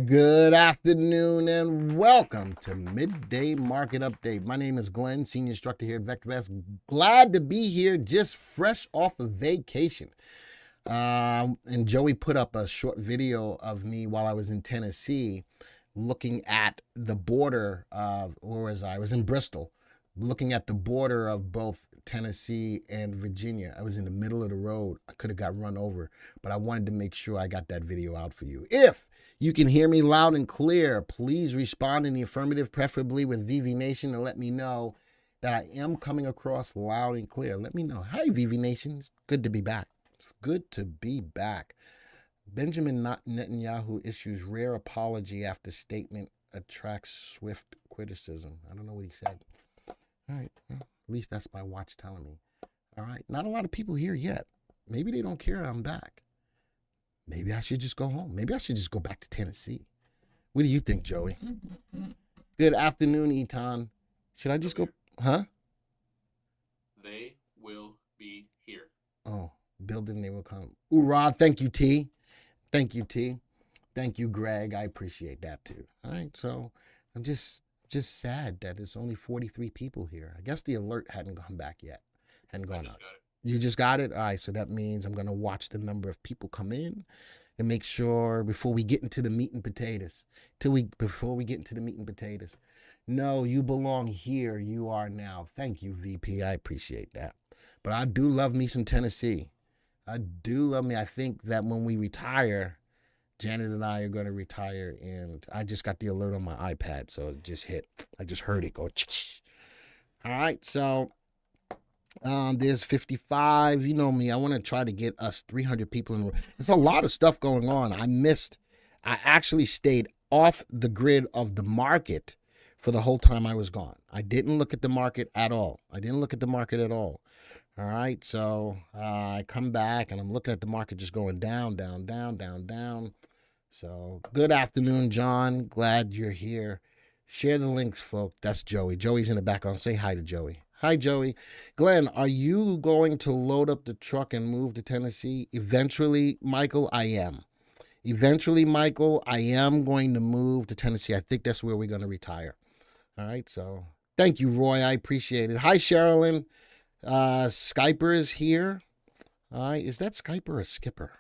Good afternoon and welcome to Midday Market Update. My name is Glenn, Senior Instructor here at VectorVest. Glad to be here, just fresh off of vacation. And Joey put up a short video of me while I was in Tennessee looking at the border of, where was I? I was in Bristol, looking at the border of both Tennessee and Virginia. I was in the middle of the road. I could have got run over, but I wanted to make sure I got that video out for you. If you can hear me loud and clear, please respond in the affirmative, preferably with VV Nation, and let me know that I am coming across loud and clear. Let me know. Hi, VV Nation. It's good to be back. It's good to be back. Benjamin Netanyahu issues rare apology after statement attracts swift criticism. I don't know what he said. All right. Well, at least that's my watch telling me. All right. Not a lot of people here yet. Maybe they don't care I'm back. Maybe I should just go home. Maybe I should just go back to Tennessee. What do you think, Joey? Good afternoon, Eton. Should I just go? Huh? They will be here. Oh, building they will come. Hoorah. Thank you, T. Thank you, T. Thank you, Greg. I appreciate that, too. All right. So I'm just sad that it's only 43 people here. I guess the alert hadn't gone back yet. Hadn't gone up. You just got it? All right, so that means I'm going to watch the number of people come in and make sure before we get into the meat and potatoes. Before we get into the meat and potatoes. No, you belong here. You are now. Thank you, VP. I appreciate that. But I do love me some Tennessee. I do love me. I think that when we retire, Janet and I are going to retire, and I just got the alert on my iPad, so it just hit. I just heard it go. All right, so there's 55. You know me. I want to try to get us 300 people in the room. There's a lot of stuff going on. I actually stayed off the grid of the market for the whole time I was gone. I didn't look at the market at all. All right, so I come back and I'm looking at the market just going down, down, down, down, down. So good afternoon, John. Glad you're here. Share the links, folks. That's Joey. Joey's in the background. Say hi to Joey. Hi, Joey. Glenn, are you going to load up the truck and move to Tennessee? Eventually, Michael, I am. I am going to move to Tennessee. I think that's where we're going to retire. All right, so thank you, Roy. I appreciate it. Hi, Sherilyn. Skyper is here. All right, is that Skyper or Skipper?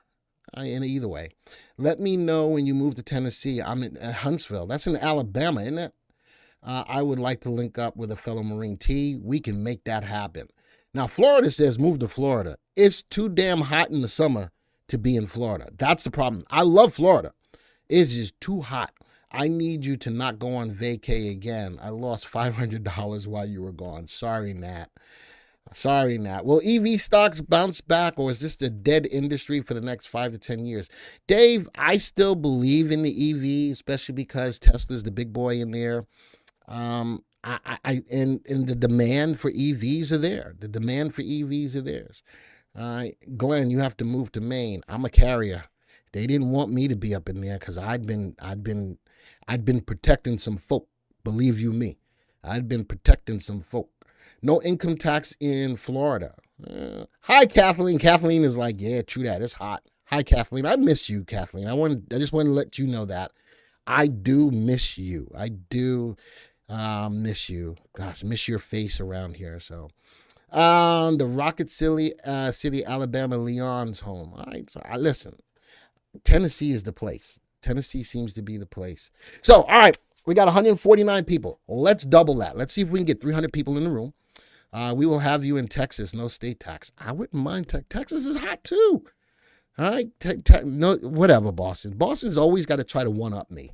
In either way, let me know when you move to Tennessee. I'm in Huntsville. That's in Alabama, isn't it? I would like to link up with a fellow Marine T. We can make that happen. Now, Florida says move to Florida. It's too damn hot in the summer to be in Florida. That's the problem. I love Florida. It's just too hot. I need you to not go on vacay again. I lost $500 while you were gone. Sorry, Nat. Will EV stocks bounce back, or is this a dead industry for the next 5 to 10 years? Dave, I still believe in the EV, especially because Tesla's the big boy in there. And the demand for EVs are there. All right, Glenn, you have to move to Maine. I'm a carrier. They didn't want me to be up in there because I'd been protecting some folk. Believe you me, I'd been protecting some folk. No income tax in Florida. Hi, Kathleen. Kathleen is like, yeah, true that. It's hot. Hi, Kathleen. I miss you, Kathleen. I just want to let you know that I do miss you. I do miss you. Gosh, miss your face around here. So, the Rocket City, Alabama, Leon's home. All right. So, listen, Tennessee is the place. Tennessee seems to be the place. So, all right, we got 149 people. Let's double that. Let's see if we can get 300 people in the room. We will have you in Texas, no state tax. I wouldn't mind. Texas is hot too. All right, no, whatever, Boston. Boston's always got to try to one-up me.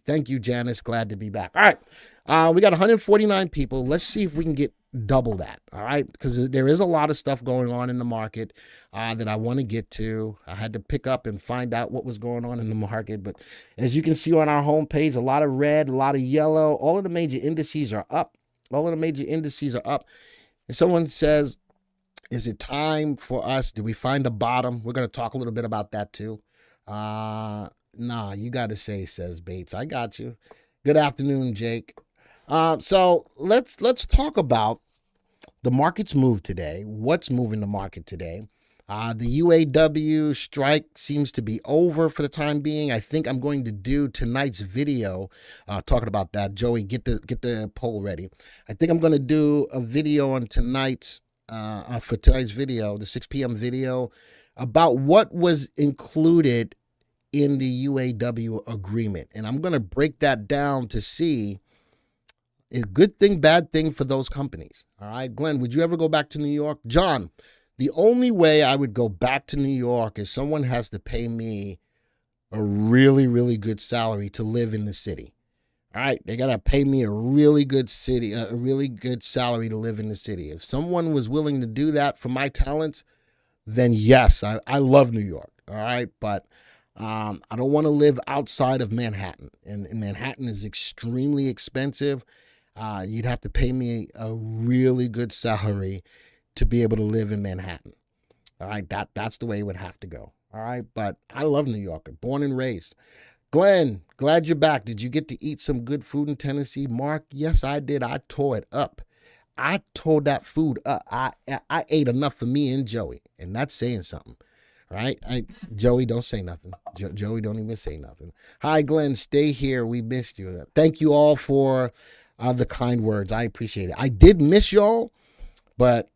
Thank you, Janice. Glad to be back. All right, we got 149 people. Let's see if we can get double that. All right, because there is a lot of stuff going on in the market that I want to get to. I had to pick up and find out what was going on in the market. But as you can see on our homepage, a lot of red, a lot of yellow. All of the major indices are up. And someone says, is it time for us? Did we find a bottom? We're going to talk a little bit about that too. Nah, you got to say, says Bates. I got you. Good afternoon, Jake. So let's talk about the market's move today. What's moving the market today? The UAW strike seems to be over for the time being. I think I'm going to do tonight's video talking about that. Joey, get the poll ready. I think I'm going to do a video on tonight's for tonight's video, the 6 p.m. video, about what was included in the UAW agreement, and I'm going to break that down to see a good thing, bad thing for those companies. All right, Glenn, would you ever go back to New York? John, the only way I would go back to New York is someone has to pay me a really, really good salary to live in the city. All right, they got to pay me a really good salary to live in the city. If someone was willing to do that for my talents, then yes, I love New York. All right, but I don't want to live outside of Manhattan, and Manhattan is extremely expensive. You'd have to pay me a really good salary to be able to live in Manhattan. All right, that's the way it would have to go. All right, but I love New York, born and raised. Glenn, glad you're back. Did you get to eat some good food in Tennessee? Mark, yes, I did. I tore it up. I tore that food up. I ate enough for me and Joey, and that's saying something. Right? Joey, don't say nothing. Joey, don't even say nothing. Hi, Glenn. Stay here. We missed you. Thank you all for the kind words. I appreciate it. I did miss y'all, but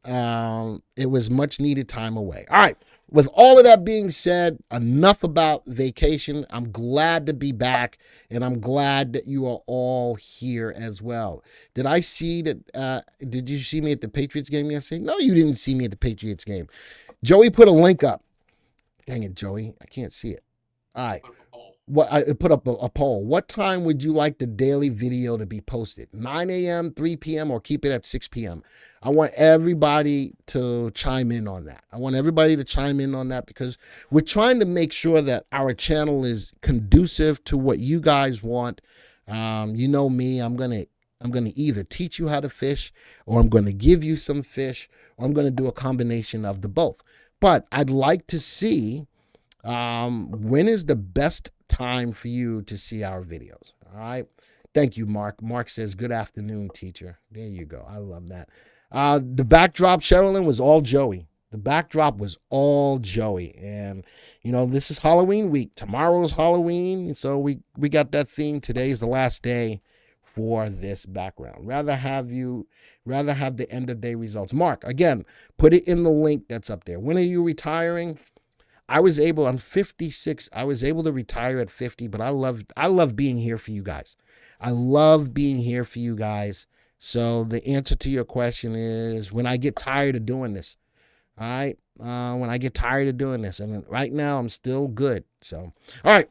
it was much needed time away. All right. With all of that being said, enough about vacation. I'm glad to be back, and I'm glad that you are all here as well. Did I see that? Did you see me at the Patriots game yesterday? No, you didn't see me at the Patriots game. Joey put a link up. Dang it, Joey. I can't see it. All right. I put up a poll. What time would you like the daily video to be posted? 9 a.m., 3 p.m., or keep it at 6 p.m.? I want everybody to chime in on that. Because we're trying to make sure that our channel is conducive to what you guys want. You know me. I'm gonna either teach you how to fish, or I'm going to give you some fish, or I'm going to do a combination of the both. But I'd like to see when is the best time for you to see our videos. All right. Thank you, Mark. Mark says, good afternoon, teacher. There you go. I love that. The backdrop, Sherilyn, was all Joey. The backdrop was all Joey. And, you know, this is Halloween week. Tomorrow's Halloween. So we got that theme. Today's the last day for this background. Rather have the end of day results. Mark, again, put it in the link that's up there. When are you retiring? I'm 56. I was able to retire at 50, but I love being here for you guys. I love being here for you guys. So the answer to your question is when I get tired of doing this. All right. When I get tired of doing this. And right now I'm still good. So, all right.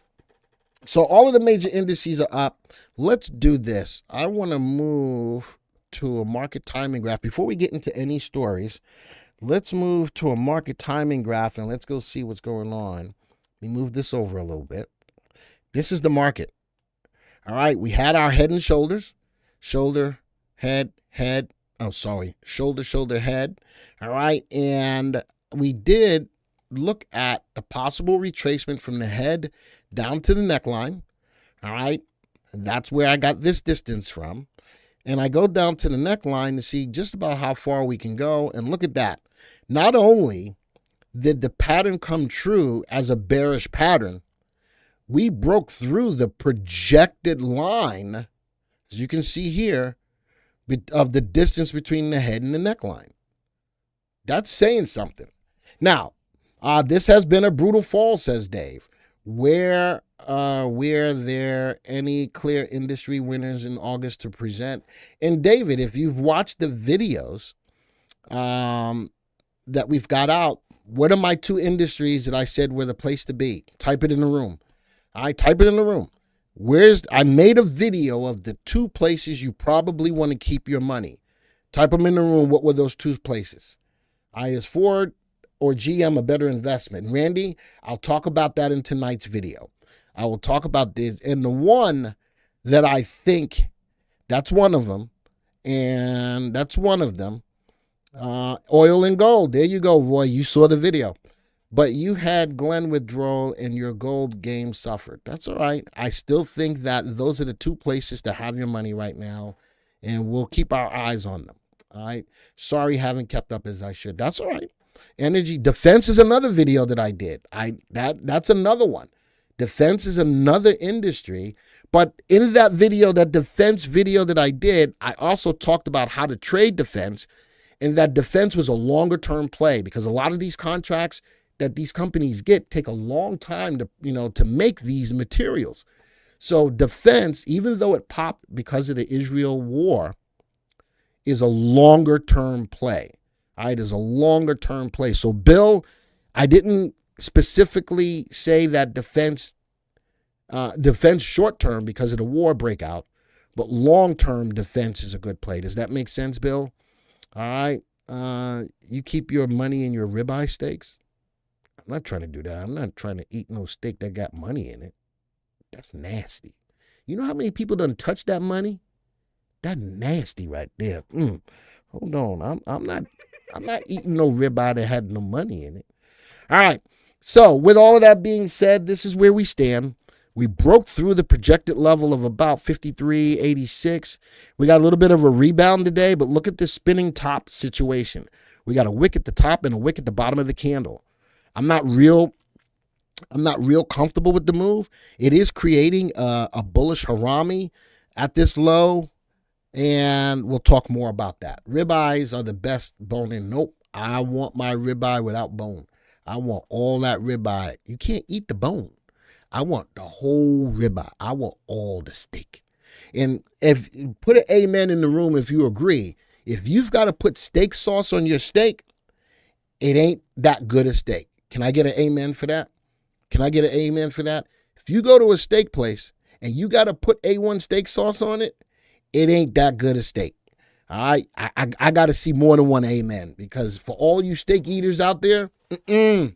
So all of the major indices are up. Let's do this. I want to move to a market timing graph. Before we get into any stories, let's move to a market timing graph and let's go see what's going on. Let me move this over a little bit. This is the market. All right. We had our head and shoulders. Shoulder, head, head. Oh, sorry. Shoulder, shoulder, head. All right. And we did look at a possible retracement from the head down to the neckline. All right. And that's where I got this distance from. And I go down to the neckline to see just about how far we can go. And look at that. Not only did the pattern come true as a bearish pattern, we broke through the projected line, as you can see here, of the distance between the head and the neckline. That's saying something. Now, this has been a brutal fall, says Dave. Were there any clear industry winners in August to present? And David, if you've watched the videos that we've got out, what are my two industries that I said were the place to be? Type it in the room. Type it in the room. I made a video of the two places you probably want to keep your money. Type them in the room. What were those two places? Is Ford or GM a better investment? Randy, I'll talk about that in tonight's video. I will talk about this. And the one that I think, that's one of them. And that's one of them. Oil and gold. There you go, Roy. You saw the video. But you had Glenn withdrawal and your gold game suffered. That's all right. I still think that those are the two places to have your money right now. And we'll keep our eyes on them. All right. Sorry, haven't kept up as I should. That's all right. Energy. Defense is another video that I did. That's another one. Defense is another industry. But in that video, that defense video that I did, I also talked about how to trade defense, and that defense was a longer term play because a lot of these contracts that these companies get take a long time to make these materials. So defense, even though it popped because of the Israel war, is a longer term play. All right, is a longer term play. So Bill, I didn't specifically say that defense short term because of the war breakout, but long term defense is a good play. Does that make sense, Bill? All right. You keep your money in your ribeye steaks. I'm not trying to do that. I'm not trying to eat no steak that got money in it. That's nasty. You know how many people done touched that money? That's nasty right there. Hold on. I'm not eating no ribeye that had no money in it. All right. So with all of that being said, this is where we stand. We broke through the projected level of about 53.86. We got a little bit of a rebound today, but look at this spinning top situation. We got a wick at the top and a wick at the bottom of the candle. I'm not real comfortable with the move. It is creating a bullish harami at this low, and we'll talk more about that. Ribeyes are the best bone-in. Nope, I want my ribeye without bone. I want all that ribeye. You can't eat the bone. I want the whole ribeye. I want all the steak. And if put an amen in the room if you agree. If you've got to put steak sauce on your steak, it ain't that good a steak. Can I get an amen for that? Can I get an amen for that? If you go to a steak place and you got to put A1 steak sauce on it, it ain't that good a steak. All right? I got to see more than one amen, because for all you steak eaters out there, if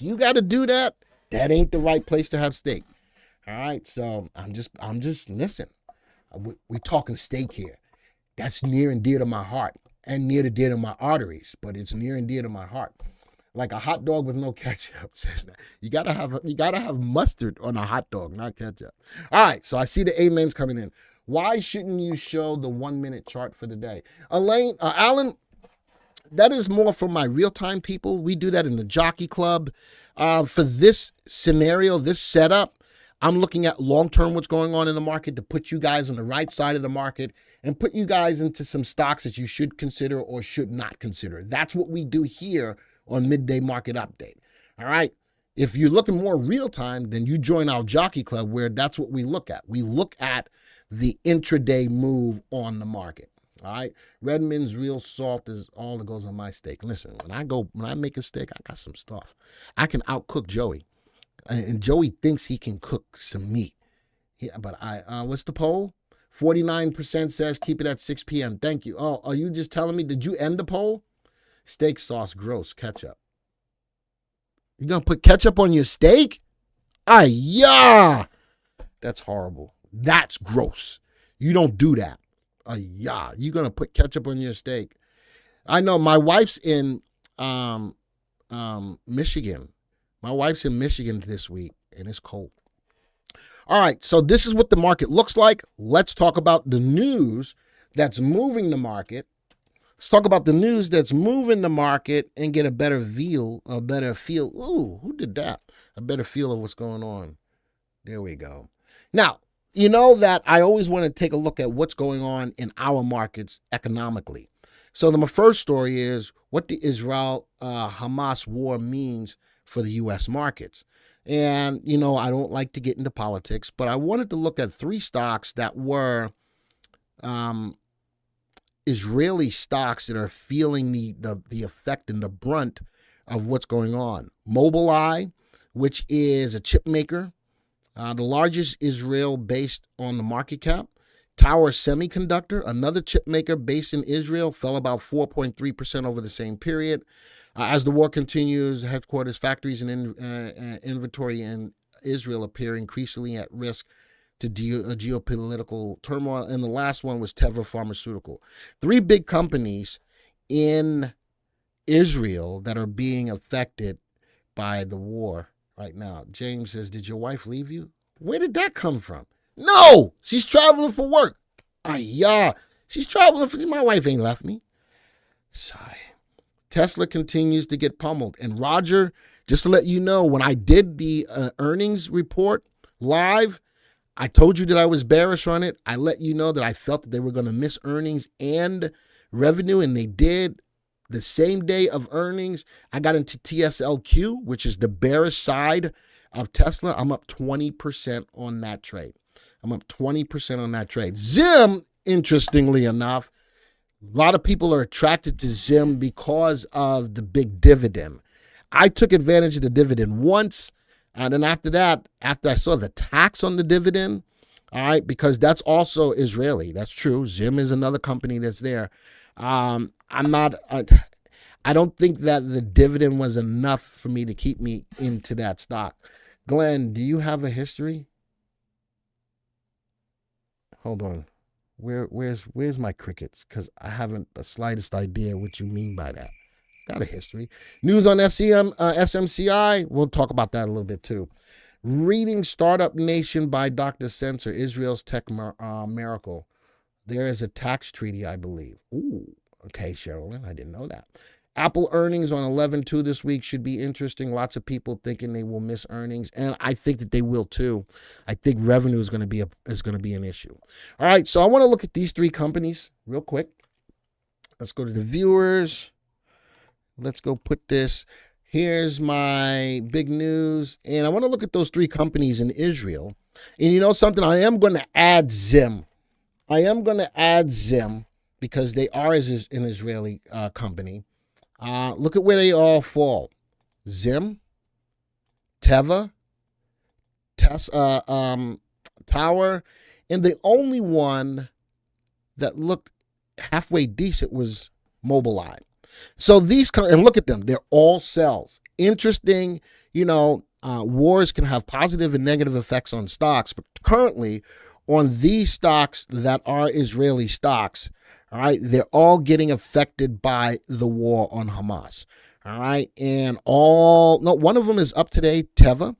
you got to do that, that ain't the right place to have steak. All right? So I'm just listen. We talking steak here. That's near and dear to my heart and near and dear to my arteries, but it's near and dear to my heart. Like a hot dog with no ketchup, says that. You gotta have mustard on a hot dog, not ketchup. All right, so I see the amens coming in. Why shouldn't you show the 1 minute chart for the day? Alan, that is more for my real-time people. We do that in the Jockey Club. For this scenario, this setup, I'm looking at long-term what's going on in the market to put you guys on the right side of the market and put you guys into some stocks that you should consider or should not consider. That's what we do here on Midday Market Update. All right. If you're looking more real time, then you join our Jockey Club, where that's what we look at. We look at the intraday move on the market. All right. Redmond's real salt is all that goes on my steak. Listen, when I make a steak, I got some stuff. I can outcook Joey. And Joey thinks he can cook some meat. Yeah, but what's the poll? 49% says keep it at 6 p.m. Thank you. Oh, are you just telling me, did you end the poll? Steak sauce, gross, ketchup. You gonna put ketchup on your steak? Yeah. That's horrible. That's gross. You don't do that. Yeah. You gonna put ketchup on your steak? I know my wife's in Michigan. My wife's in Michigan this week, and it's cold. All right, so this is what the market looks like. Let's talk about the news that's moving the market. Let's talk about the news that's moving the market and get a better feel. Ooh, who did that? A better feel of what's going on. There we go. Now, you know that I always want to take a look at what's going on in our markets economically. So my first story is what the Israel-Hamas war means for the U.S. markets. And, I don't like to get into politics, but I wanted to look at 3 stocks that were Israeli stocks that are feeling the effect and the brunt of what's going on. Mobileye, which is a chip maker, the largest Israel based on the market cap. Tower Semiconductor, another chip maker based in Israel, fell about 4.3% over the same period. As the war continues, headquarters, factories, and inventory in Israel appear increasingly at risk to geopolitical turmoil. And the last one was Teva Pharmaceutical. 3 big companies in Israel that are being affected by the war right now. James says, did your wife leave you? Where did that come from? No, she's traveling for work. Yeah, she's traveling for, my wife ain't left me. Sigh. Tesla continues to get pummeled. And Roger, just to let you know, when I did the earnings report live, I told you that I was bearish on it. I let you know that I felt that they were going to miss earnings and revenue, and they did. The same day of earnings, I got into TSLQ, which is the bearish side of Tesla. I'm up 20% on that trade. Zim, interestingly enough, a lot of people are attracted to Zim because of the big dividend. I took advantage of the dividend once, and then after that, after I saw the tax on the dividend, all right, because that's also Israeli. That's true. Zim is another company that's there. I don't think that the dividend was enough for me to keep me into that stock. Glenn, do you have a history? Hold on. Where's my crickets? Because I haven't the slightest idea what you mean by that. Got a history. News on SMCI. We'll talk about that a little bit too. Reading Startup Nation by Dr. Sensor, Israel's tech miracle. There is a tax treaty, I believe. Ooh, okay, Sherilyn, I didn't know that. Apple earnings on 11/2 this week should be interesting. Lots of people thinking they will miss earnings, and I think that they will too. I think revenue is going to be an issue. All right, so I want to look at these three companies real quick. Let's go to the viewers. Let's go put this. Here's my big news, and I want to look at those three companies in Israel. And you know something? I am going to add Zim. Because they are an Israeli company. Look at where they all fall. Zim, Teva, Tower, and the only one that looked halfway decent was Mobileye. So and look at them, they're all sells. Interesting, wars can have positive and negative effects on stocks, but currently on these stocks that are Israeli stocks, all right, they're all getting affected by the war on Hamas. All right, and one of them is up today, Teva.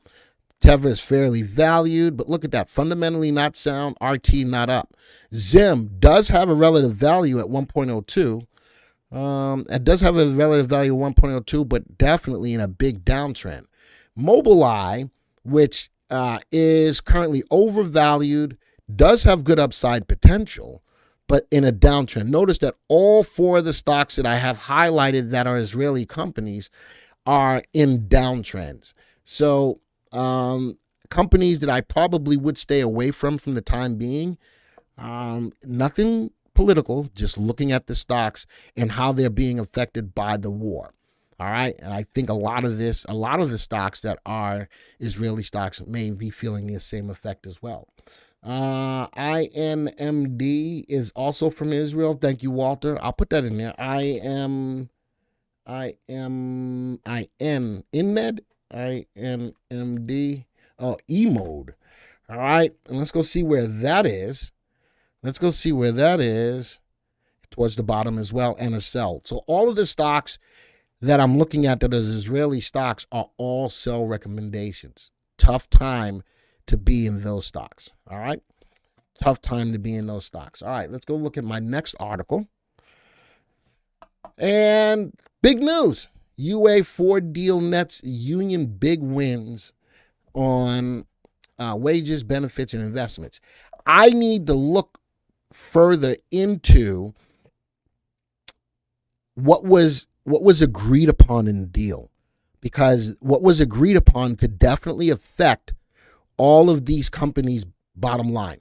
Teva is fairly valued, but look at that, fundamentally not sound, RT not up. Zim does have a relative value at 1.02. It does have a relative value of 1.02, but definitely in a big downtrend. Mobileye, which is currently overvalued, does have good upside potential, but in a downtrend. Notice that all four of the stocks that I have highlighted that are Israeli companies are in downtrends. So companies that I probably would stay away from the time being, nothing political, just looking at the stocks and how they're being affected by the war. All right. And I think a lot of the stocks that are Israeli stocks may be feeling the same effect as well. INMD is also from Israel. Thank you, Walter. I'll put that in there. INMD. Oh, E-mode. All right. And let's go see where that is. Towards the bottom as well, and a sell. So all of the stocks that I'm looking at that is Israeli stocks are all sell recommendations. Tough time to be in those stocks. All right. All right. Let's go look at my next article. And big news. UA4 deal nets union big wins on wages, benefits, and investments. I need to look further into what was agreed upon in the deal, because what was agreed upon could definitely affect all of these companies' bottom line.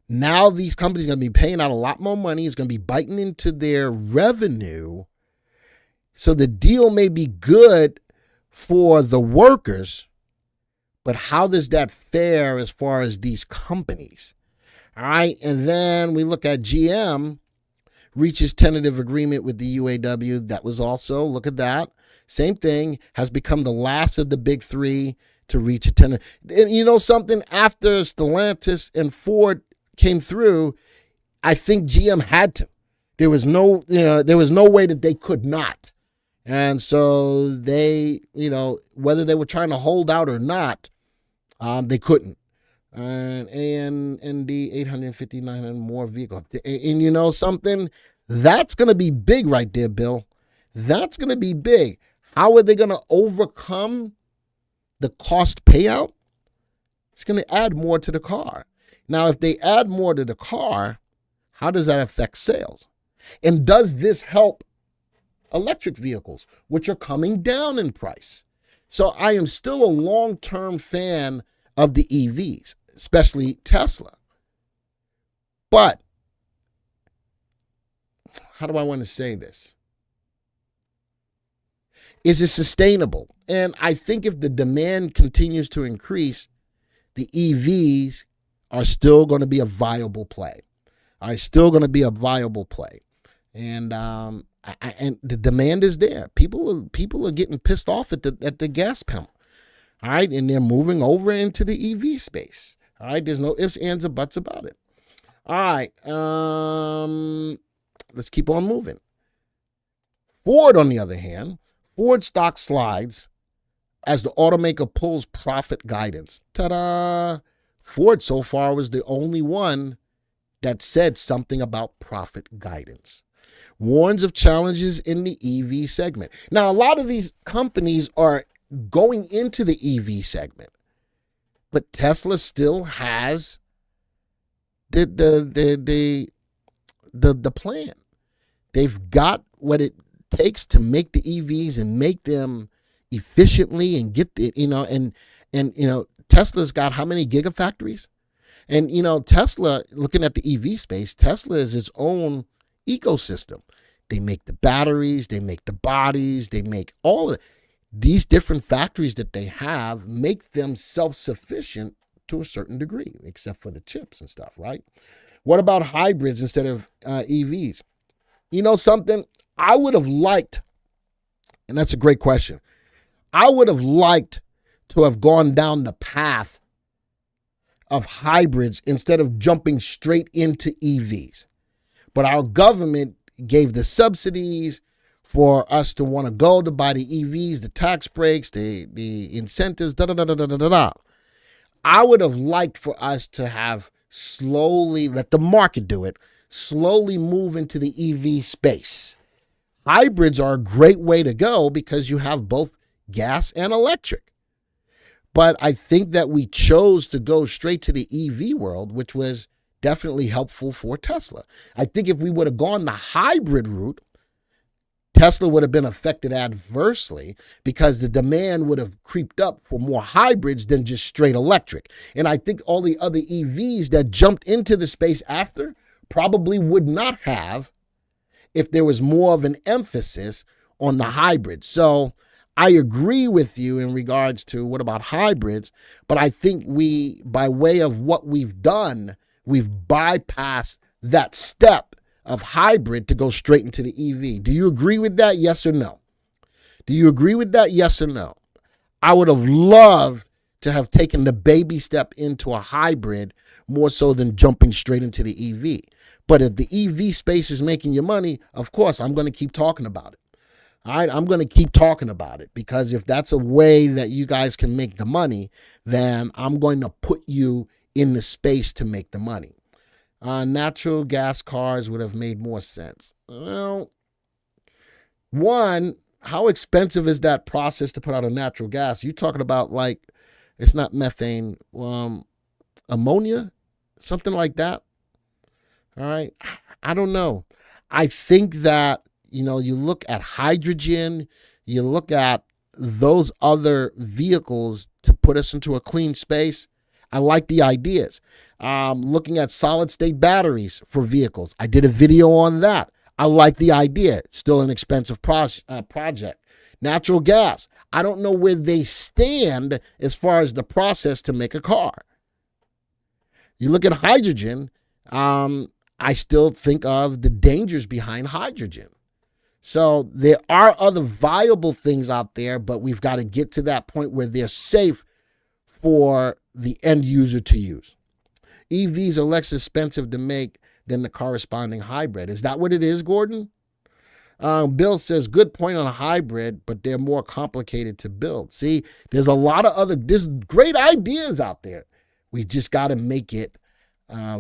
Now these companies are going to be paying out a lot more money. It's going to be biting into their revenue. So the deal may be good for the workers, but how does that fare as far as these companies? All right, and then we look at GM reaches tentative agreement with the UAW. That was also, look at that, same thing, has become the last of the big three to reach a tentative. And you know something, after Stellantis and Ford came through, I think GM had to. There was no way that they could not. And so they, whether they were trying to hold out or not, they couldn't. And AND 859 and more vehicles. And you know something? That's going to be big right there, Bill. That's going to be big. How are they going to overcome the cost payout? It's going to add more to the car. Now, if they add more to the car, how does that affect sales? And does this help electric vehicles, which are coming down in price? So I am still a long-term fan of the EVs, especially Tesla. But how do I want to say this? Is it sustainable? And I think if the demand continues to increase, the EVs are still going to be a viable play. Are still going to be a viable play. And and the demand is there. People are getting pissed off at the gas pump. All right, and they're moving over into the EV space. All right, there's no ifs, ands, or buts about it. All right, let's keep on moving. Ford, on the other hand, Ford stock slides as the automaker pulls profit guidance. Ta-da! Ford so far was the only one that said something about profit guidance. Warns of challenges in the EV segment. Now, a lot of these companies are going into the EV segment, but Tesla still has the plan. They've got what it takes to make the EVs and make them efficiently and get it, and Tesla's got how many gigafactories? And Tesla, looking at the EV space, Tesla is its own ecosystem. They make the batteries, they make the bodies, they make all of it. These different factories that they have make them self-sufficient to a certain degree, except for the chips and stuff, right? What about hybrids instead of EVs? You know something? I would have liked, and that's a great question, I would have liked to have gone down the path of hybrids instead of jumping straight into EVs. But our government gave the subsidies for us to want to go to buy the EVs, the tax breaks, the incentives, da-da-da-da-da-da-da. I would have liked for us to have slowly, let the market do it, slowly move into the EV space. Hybrids are a great way to go because you have both gas and electric. But I think that we chose to go straight to the EV world, which was definitely helpful for Tesla. I think if we would have gone the hybrid route, Tesla would have been affected adversely because the demand would have creeped up for more hybrids than just straight electric. And I think all the other EVs that jumped into the space after probably would not have if there was more of an emphasis on the hybrid. So I agree with you in regards to what about hybrids, but I think we, by way of what we've done, we've bypassed that step of hybrid to go straight into the EV. Do you agree with that? Yes or no? Do you agree with that? Yes or no? I would have loved to have taken the baby step into a hybrid more so than jumping straight into the EV. But if the EV space is making you money, of course, I'm going to keep talking about it. All right, I'm going to keep talking about it because if that's a way that you guys can make the money, then I'm going to put you in the space to make the money. Natural gas cars would have made more sense. Well, one, how expensive is that process to put out a natural gas? You're talking about like, it's not methane, ammonia, something like that. All right, I don't know. I think that, you look at hydrogen, you look at those other vehicles to put us into a clean space. I like the ideas. Looking at solid state batteries for vehicles. I did a video on that. I like the idea. Still an expensive project. Natural gas. I don't know where they stand as far as the process to make a car. You look at hydrogen. I still think of the dangers behind hydrogen. So there are other viable things out there, but we've got to get to that point where they're safe for the end user to use. EVs are less expensive to make than the corresponding hybrid. Is that what it is, Gordon? Bill says, good point on a hybrid, but they're more complicated to build. See, there's great ideas out there. We just got to make it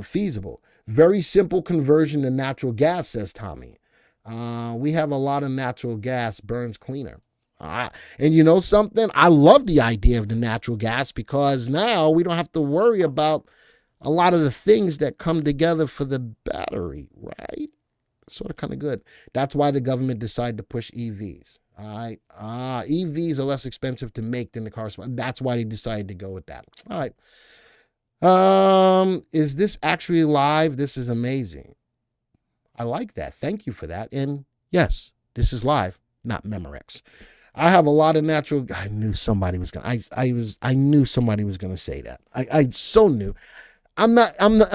feasible. Very simple conversion to natural gas, says Tommy. We have a lot of natural gas, burns cleaner. And you know something? I love the idea of the natural gas because now we don't have to worry about a lot of the things that come together for the battery, right? Sort of kind of good. That's why the government decided to push EVs. All right. EVs are less expensive to make than the cars. That's why they decided to go with that. All right. Is this actually live? This is amazing. I like that. Thank you for that. And yes, this is live, not Memorex. I have a lot of natural. I knew somebody was gonna. I knew somebody was gonna say that. I so knew. I'm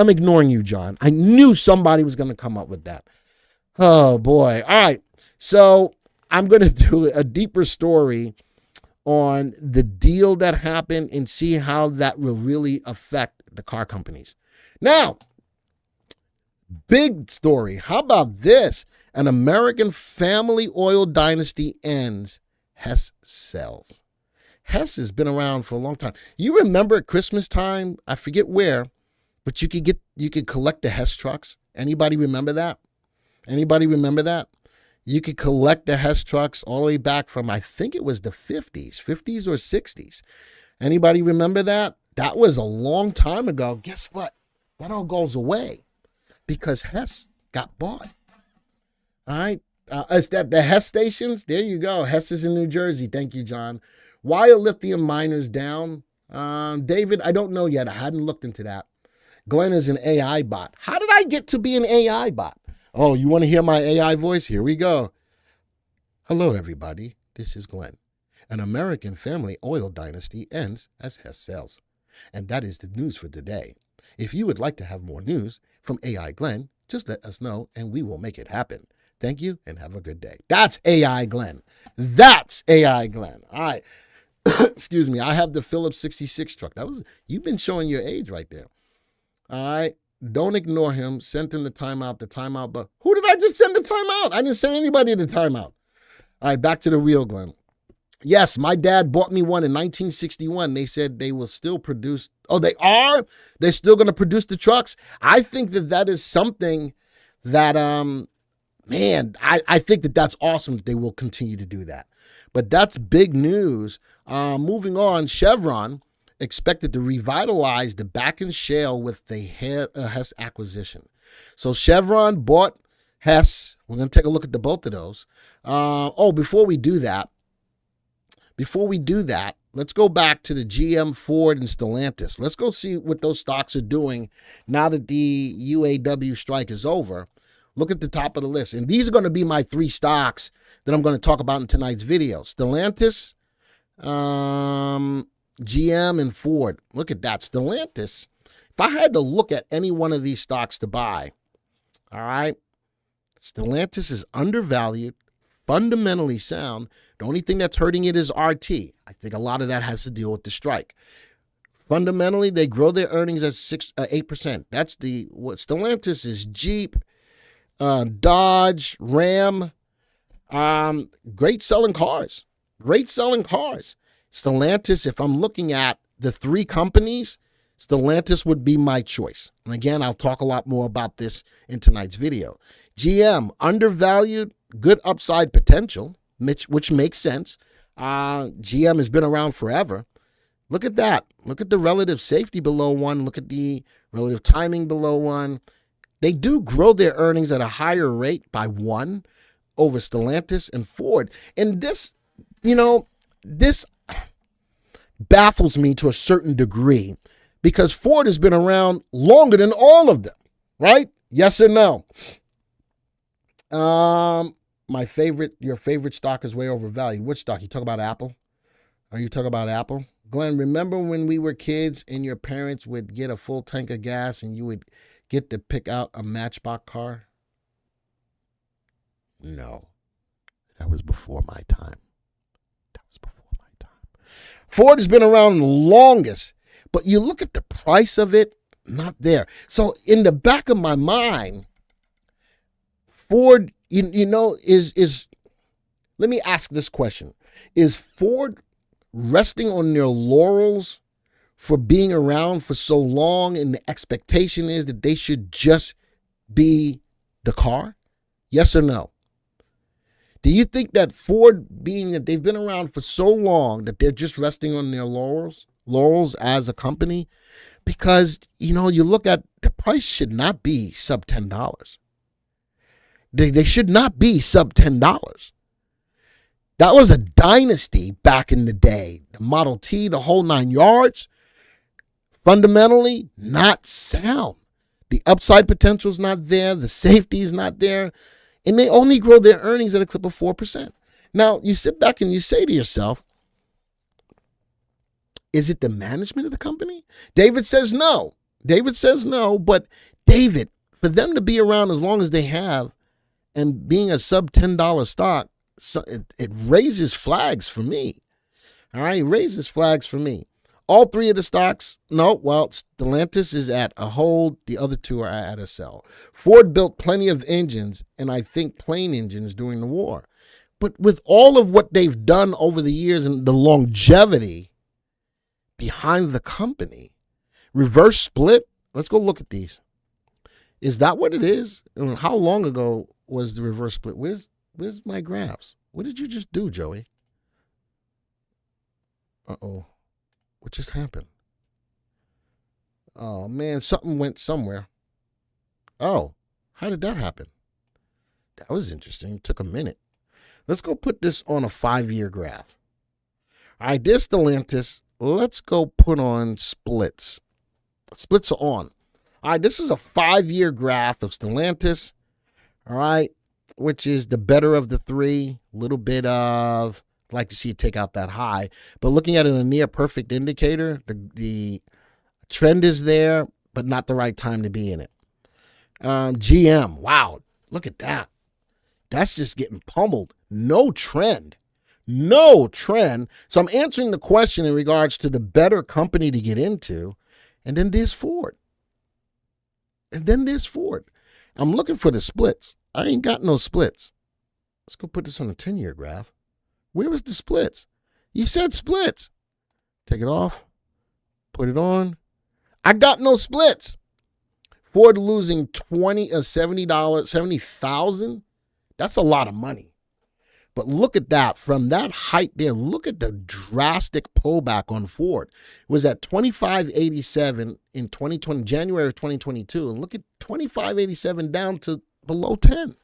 ignoring you, John. I knew somebody was gonna come up with that. Oh boy. All right. So I'm gonna do a deeper story on the deal that happened and see how that will really affect the car companies. Now, big story. How about this? An American family oil dynasty ends. Hess sells. Hess has been around for a long time. You remember at Christmas time, I forget where, but you could collect the Hess trucks. Anybody remember that? Anybody remember that? You could collect the Hess trucks all the way back from, I think it was the 50s or 60s. Anybody remember that? That was a long time ago. Guess what? That all goes away because Hess got bought. All right. Is that the Hess stations? There you go. Hess is in New Jersey. Thank you, John. Why are lithium miners down? David, I don't know yet. I hadn't looked into that. Glenn is an AI bot. How did I get to be an AI bot? Oh, you want to hear my AI voice? Here we go. Hello, everybody. This is Glenn. An American family oil dynasty ends as Hess sells. And that is the news for today. If you would like to have more news from AI Glenn, just let us know and we will make it happen. Thank you and have a good day. That's AI Glenn. That's AI Glenn. All right. Excuse me. I have the Phillips 66 truck. You've been showing your age right there. All right. Don't ignore him. Send him the timeout. But who did I just send the timeout? I didn't send anybody the timeout. All right. Back to the real Glenn. Yes, my dad bought me one in 1961. They said they will still produce. Oh, they are? They're still going to produce the trucks? I think that is something that, man, I think that's awesome that they will continue to do that. But that's big news. Moving on, Chevron expected to revitalize the Bakken shale with the Hess acquisition. So Chevron bought Hess. We're going to take a look at the both of those. Before we do that, let's go back to the GM, Ford, and Stellantis. Let's go see what those stocks are doing now that the UAW strike is over. Look at the top of the list. And these are going to be my three stocks that I'm going to talk about in tonight's video. Stellantis, GM, and Ford. Look at that. Stellantis, if I had to look at any one of these stocks to buy, all right, Stellantis is undervalued, fundamentally sound. The only thing that's hurting it is RT. I think a lot of that has to deal with the strike. Fundamentally, they grow their earnings at 8%. That's what Stellantis is. Jeep, Dodge, Ram, great selling cars. Stellantis, if I'm looking at the three companies, Stellantis would be my choice. And again, I'll talk a lot more about this in tonight's video. GM, undervalued, good upside potential, which makes sense. GM has been around forever. Look at that. Look at the relative safety below 1. Look at the relative timing below 1. They do grow their earnings at a higher rate by 1 over Stellantis and Ford. And this baffles me to a certain degree because Ford has been around longer than all of them, right? Yes or no? Your favorite stock is way overvalued. Which stock? You talk about Apple? Are you talking about Apple? Glenn, remember when we were kids and your parents would get a full tank of gas and you would get to pick out a Matchbox car? No. That was before my time. Ford has been around the longest, but you look at the price of it, not there. So in the back of my mind, Ford, is let me ask this question. Is Ford resting on their laurels for being around for so long and the expectation is that they should just be the car? Yes or no? Do you think that Ford, being that they've been around for so long, that they're just resting on their laurels as a company? Because, you look at the price should not be sub $10. They should not be sub $10. That was a dynasty back in the day. The Model T, the whole 9 yards, fundamentally not sound. The upside potential is not there. The safety is not there. And they only grow their earnings at a clip of 4%. Now, you sit back and you say to yourself, is it the management of the company? David says no. But David, for them to be around as long as they have and being a sub $10 stock, it raises flags for me. All right, it raises flags for me. All three of the stocks, Stellantis is at a hold. The other two are at a sell. Ford built plenty of engines, and I think plane engines during the war. But with all of what they've done over the years and the longevity behind the company, reverse split, let's go look at these. Is that what it is? And how long ago was the reverse split? Where's my graphs? What did you just do, Joey? Uh-oh. What just happened? Oh, man, something went somewhere. Oh, how did that happen? That was interesting. It took a minute. Let's go put this on a 5-year graph. All right, this Stellantis, let's go put on splits. Splits are on. All right, this is a 5-year graph of Stellantis, all right, which is the better of the three, little bit of... like to see it take out that high. But looking at it in a near perfect indicator, the trend is there, but not the right time to be in it. GM, wow, look at that. That's just getting pummeled. No trend. So I'm answering the question in regards to the better company to get into. And then there's Ford. I'm looking for the splits. I ain't got no splits. Let's go put this on a 10-year graph. Where was the splits? You said splits. Take it off. Put it on. I got no splits. Ford losing $70,000. That's a lot of money. But look at that. From that height there, look at the drastic pullback on Ford. It was at $25.87 in 2020, January of 2022. And look at $25.87 down to below 10.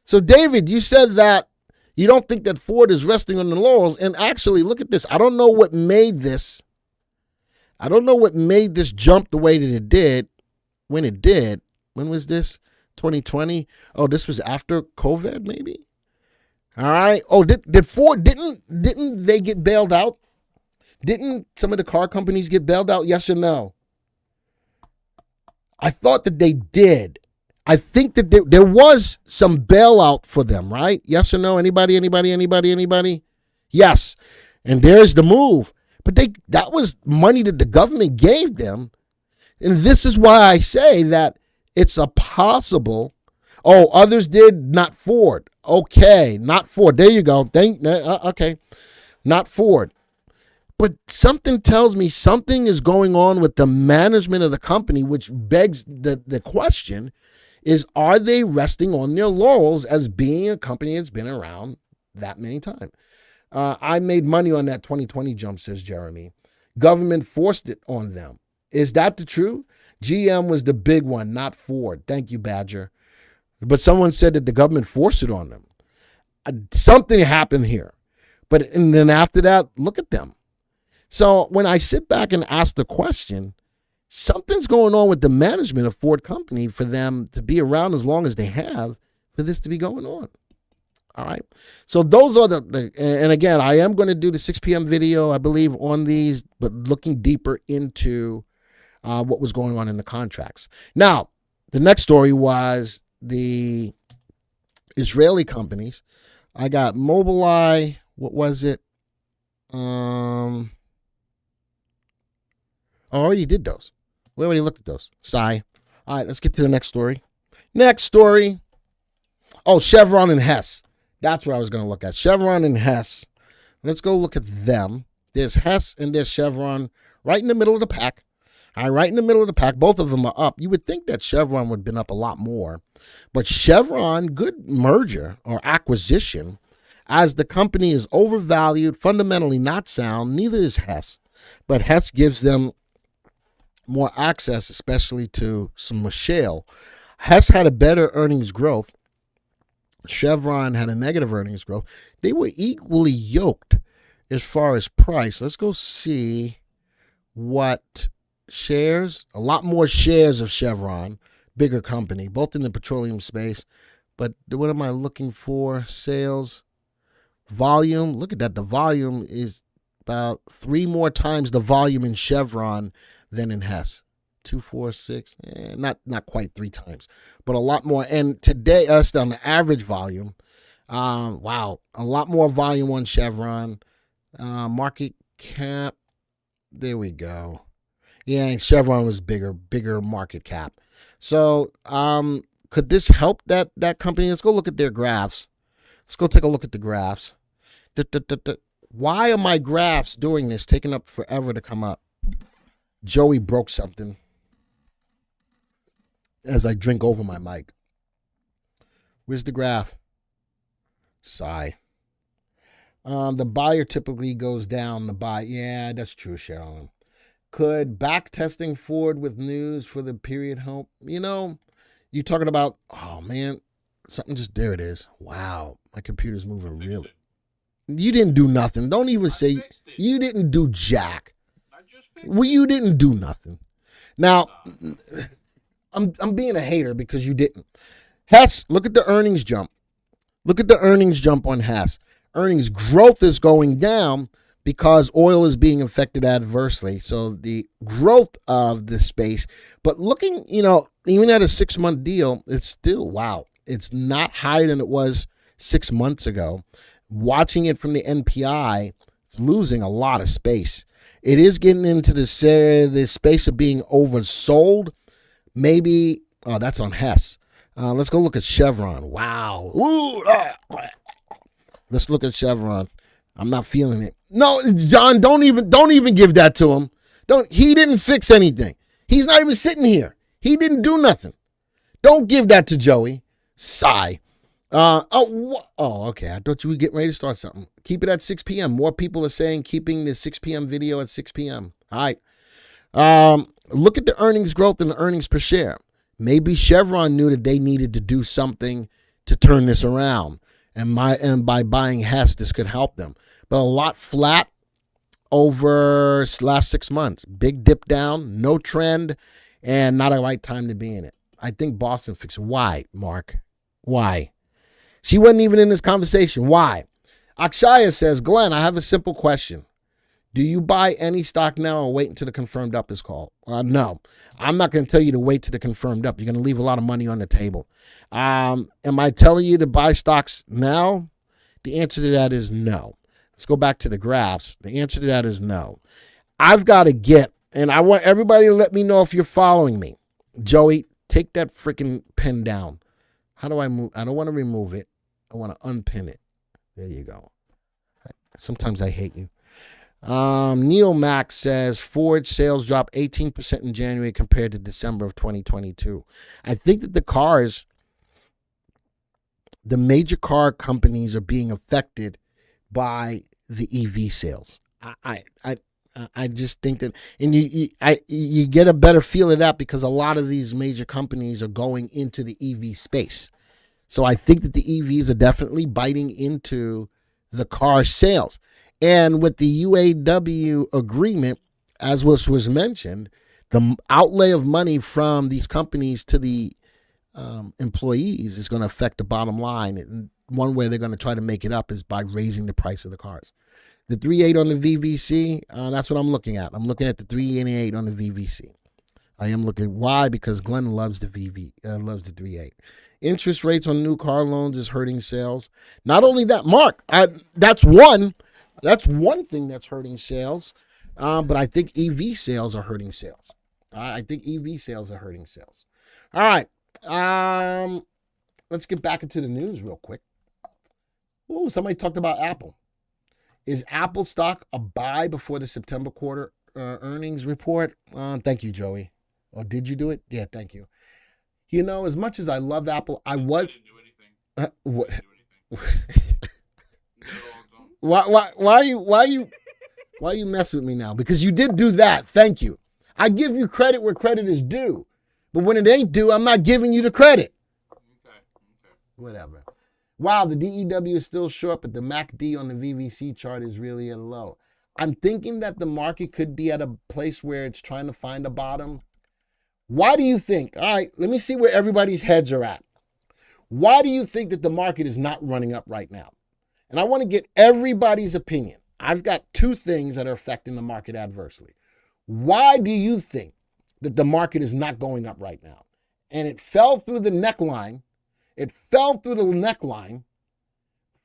So, David, you said that you don't think that Ford is resting on the laurels. And actually, look at this. I don't know what made this jump the way that it did when it did. When was this? 2020? Oh, this was after COVID, maybe? All right. Oh, did Ford, didn't they get bailed out? Didn't some of the car companies get bailed out? Yes or no? I thought that they did. I think that there was some bailout for them, right? Yes or no? Anybody? Yes. And there's the move. But that was money that the government gave them. And this is why I say that it's a possible. Oh, others did, not Ford. Okay, not Ford. There you go. Okay, not Ford. But something tells me something is going on with the management of the company, which begs the question is, are they resting on their laurels as being a company that's been around that many times? I made money on that 2020 jump, says Jeremy. Government forced it on them. Is that the truth? GM was the big one, not Ford. Thank you, Badger. But someone said that the government forced it on them. Something happened here. And then after that, look at them. So when I sit back and ask the question, something's going on with the management of Ford Company for them to be around as long as they have for this to be going on. All right. So those are and again, I am going to do the 6 p.m. video, I believe, on these, but looking deeper into what was going on in the contracts. Now, the next story was the Israeli companies. I got Mobileye. What was it? I already did those. We already looked at those. Sigh. All right, let's get to the next story. Next story. Oh, Chevron and Hess. That's what I was going to look at. Chevron and Hess. Let's go look at them. There's Hess and there's Chevron right in the middle of the pack. All right, right in the middle of the pack. Both of them are up. You would think that Chevron would have been up a lot more. But Chevron, good merger or acquisition, as the company is overvalued, fundamentally not sound. Neither is Hess. But Hess gives them more access, especially to some shale. Hess had a better earnings growth. Chevron had a negative earnings growth. They were equally yoked as far as price. Let's go see what shares. A lot more shares of Chevron, bigger company, both in the petroleum space. But what am I looking for? Sales, volume. Look at that. The volume is about 3 more times the volume in Chevron than in Hess. 2, 4, 6, not quite 3 times, but a lot more. And today, us on the average volume, wow, a lot more volume on Chevron. Market cap, there we go. Yeah, Chevron was bigger market cap. So, could this help that company? Let's go look at their graphs. Let's go take a look at the graphs. Why are my graphs doing this? Taking up forever to come up. Joey broke something as I drink over my mic. Where's the graph? Sigh. The buyer typically goes down. The buy. Yeah, that's true, Sharon. Could back testing forward with news for the period help? You know, you talking about, oh man, something just, there it is. Wow, my computer's moving real. You didn't do nothing. Don't even say you didn't do jack. Well, you didn't do nothing. Now, I'm being a hater because you didn't. Hess, look at the earnings jump. Look at the earnings jump on Hess. Earnings growth is going down because oil is being affected adversely. So the growth of the space, but looking, even at a 6-month deal, it's still, wow, it's not higher than it was 6 months ago. Watching it from the NPI, it's losing a lot of space. It is getting into the space of being oversold. Maybe, that's on Hess. Let's go look at Chevron. Wow. Ooh, let's look at Chevron. I'm not feeling it. No, John, don't even give that to him. He didn't fix anything. He's not even sitting here. He didn't do nothing. Don't give that to Joey. Sigh. Okay. I thought you were getting ready to start something. Keep it at 6 p.m. More people are saying keeping the 6 p.m. video at 6 p.m. All right. Look at the earnings growth and the earnings per share. Maybe Chevron knew that they needed to do something to turn this around. And by buying Hess, this could help them. But a lot flat over last 6 months. Big dip down, no trend, and not a right time to be in it. I think Boston fixed it. Why, Mark? Why? She wasn't even in this conversation. Why? Akshaya says, Glenn, I have a simple question. Do you buy any stock now or wait until the confirmed up is called? No. I'm not going to tell you to wait till the confirmed up. You're going to leave a lot of money on the table. Am I telling you to buy stocks now? The answer to that is no. Let's go back to the graphs. The answer to that is no. I've got to get, and I want everybody to let me know if you're following me. Joey, take that freaking pen down. How do I move? I don't want to remove it. I want to unpin it. There you go. Sometimes I hate you. Neil Mack says Ford sales dropped 18% in January compared to December of 2022. I think that the major car companies are being affected by the EV sales. I just think that, and you get a better feel of that because a lot of these major companies are going into the EV space. So I think that the EVs are definitely biting into the car sales. And with the UAW agreement, as was mentioned, the outlay of money from these companies to the employees is going to affect the bottom line. And one way they're going to try to make it up is by raising the price of the cars. The 3.8 on the VVC, that's what I'm looking at. I'm looking at the 3.8 on the VVC. I am looking. Why? Because Glenn loves the loves the 3.8. Interest rates on new car loans is hurting sales. Not only that, Mark, that's one thing that's hurting sales. But I think EV sales are hurting sales. I think EV sales are hurting sales. All right. Let's get back into the news real quick. Ooh, somebody talked about Apple. Is Apple stock a buy before the September quarter earnings report. Thank you, Joey. Or did you do it? Yeah, thank you. You know, as much as I love Apple, I was. didn't do anything. What? Didn't do anything. Did it all on its own. Why you mess with me now? Because you did do that. Thank you. I give you credit where credit is due. But when it ain't due, I'm not giving you the credit. Okay. Whatever. Wow, the DEW is still short, but the MACD on the VVC chart is really at a low. I'm thinking that the market could be at a place where it's trying to find a bottom. Why do you think? All right, let me see where everybody's heads are at. Why do you think that the market is not running up right now? And I want to get everybody's opinion. I've got two things that are affecting the market adversely. Why do you think that the market is not going up right now? And it fell through the neckline. It fell through the neckline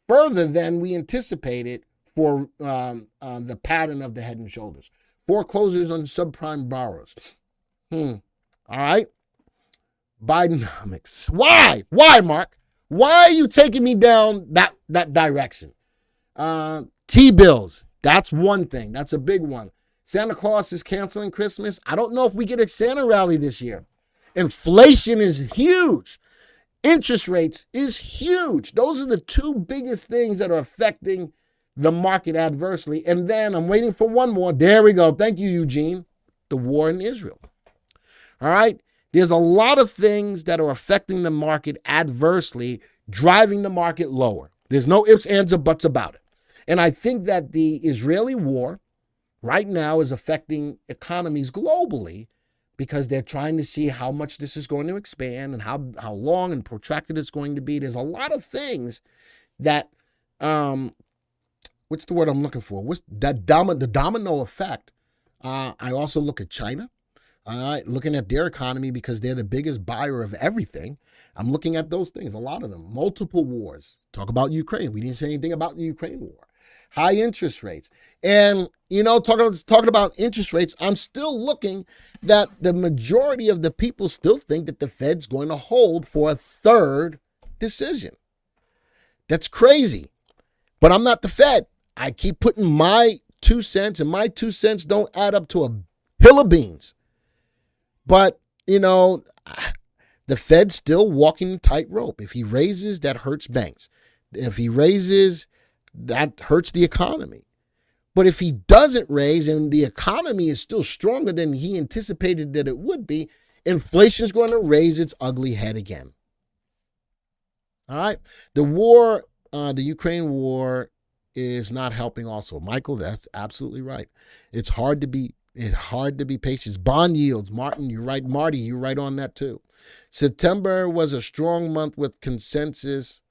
further than we anticipated for the pattern of the head and shoulders. Foreclosures on subprime borrowers. All right. Bidenomics. Why? Why, Mark? Why are you taking me down that direction? T-bills. That's one thing. That's a big one. Santa Claus is canceling Christmas. I don't know if we get a Santa rally this year. Inflation is huge. Interest rates is huge. Those are the two biggest things that are affecting the market adversely. And then I'm waiting for one more. There we go. Thank you, Eugene. The war in Israel. All right. There's a lot of things that are affecting the market adversely, driving the market lower. There's no ifs, ands, or buts about it. And I think that the Israeli war right now is affecting economies globally because they're trying to see how much this is going to expand and how long and protracted it's going to be. There's a lot of things that, what's the word I'm looking for? What's that the domino effect? I also look at China, looking at their economy because they're the biggest buyer of everything. I'm looking at those things, a lot of them. Multiple wars. Talk about Ukraine. We didn't say anything about the Ukraine war. High interest rates. And, you know, talking about interest rates, I'm still looking that the majority of the people still think that the Fed's going to hold for a third decision. That's crazy. But I'm not the Fed. I keep putting my 2 cents, and my 2 cents don't add up to a hill of beans. But, you know, the Fed's still walking tightrope. If he raises, that hurts banks. If he raises, that hurts the economy. But if he doesn't raise and the economy is still stronger than he anticipated that it would be, inflation is going to raise its ugly head again. All right. The war, the Ukraine war is not helping also. Michael, that's absolutely right. It's hard to be patient. Bond yields. Martin, you're right. Marty, you're right on that too. September was a strong month with consensus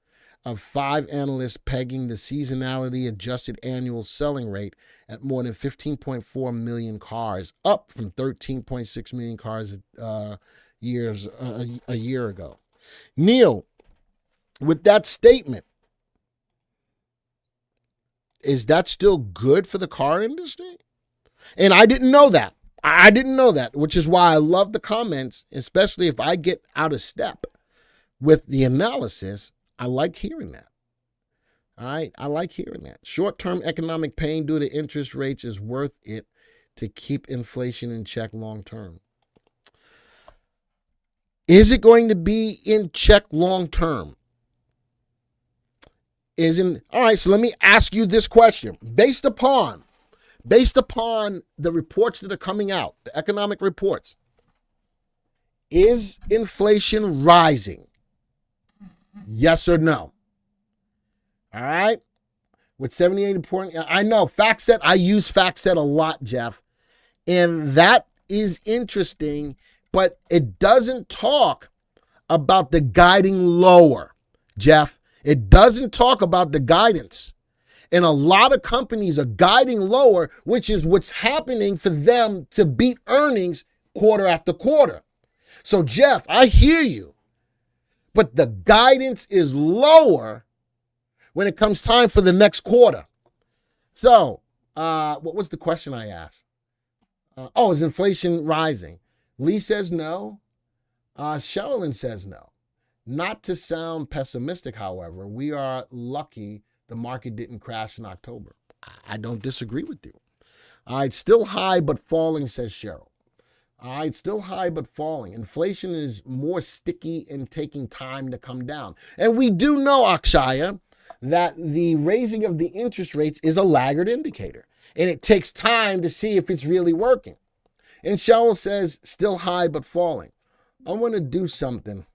of 5 analysts pegging the seasonality adjusted annual selling rate at more than 15.4 million cars, up from 13.6 million cars a year ago. Neil, with that statement, is that still good for the car industry? And I didn't know that. I didn't know that, which is why I love the comments, especially if I get out of step with the analysis. I like hearing that. All right. I like hearing that. Short-term economic pain due to interest rates is worth it to keep inflation in check long-term. Is it going to be in check long-term? All right. So let me ask you this question. Based upon the reports that are coming out, the economic reports, is inflation rising? Yes or no? All right. With 78 important, I know FactSet. I use FactSet a lot, Jeff. And that is interesting, but it doesn't talk about the guiding lower, Jeff. It doesn't talk about the guidance. And a lot of companies are guiding lower, which is what's happening for them to beat earnings quarter after quarter. So, Jeff, I hear you. But the guidance is lower when it comes time for the next quarter. So, what was the question I asked? Is inflation rising? Lee says no. Sherilyn says no. Not to sound pessimistic, however, we are lucky the market didn't crash in October. I don't disagree with you. All right, still high but falling, says Cheryl. All right, still high but falling. Inflation is more sticky and taking time to come down. And we do know, Akshaya, that the raising of the interest rates is a laggard indicator. And it takes time to see if it's really working. And Cheryl says, still high but falling. I want to do something.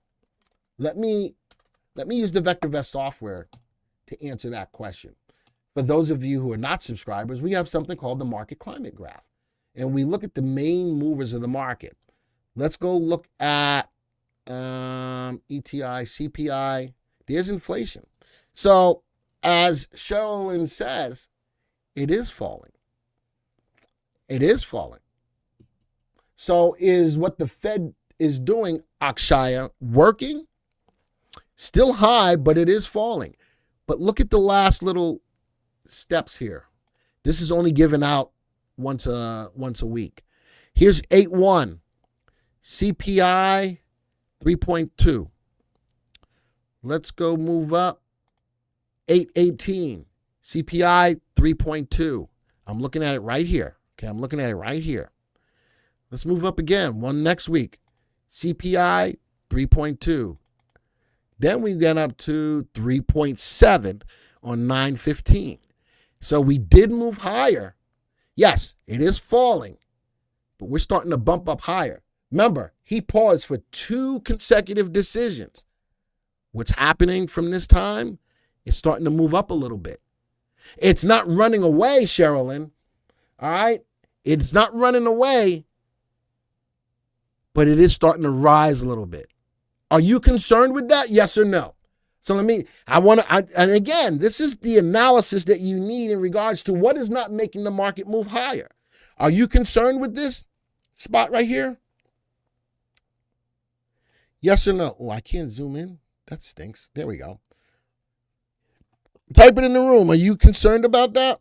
Let me use the VectorVest software to answer that question. For those of you who are not subscribers, we have something called the market climate graph. And we look at the main movers of the market. Let's go look at ETI, CPI. There's inflation. So as Sherilyn says, it is falling. It is falling. So is what the Fed is doing, Akshaya, working? Still high, but it is falling. But look at the last little steps here. This is only given out once a week. Here's 8.1, CPI 3.2. Let's go move up. 8.18, CPI 3.2. I'm looking at it right here. Okay, I'm looking at it right here. Let's move up again. One next week. CPI 3.2. Then we get up to 3.7 on 9/15. So we did move higher. Yes, it is falling, but we're starting to bump up higher. Remember, he paused for 2 consecutive decisions. What's happening from this time is starting to move up a little bit. It's not running away, Sherilyn. All right? It's not running away, but it is starting to rise a little bit. Are you concerned with that? Yes or no? So and again, this is the analysis that you need in regards to what is not making the market move higher. Are you concerned with this spot right here? Yes or no? Oh, I can't zoom in. That stinks. There we go. Type it in the room. Are you concerned about that?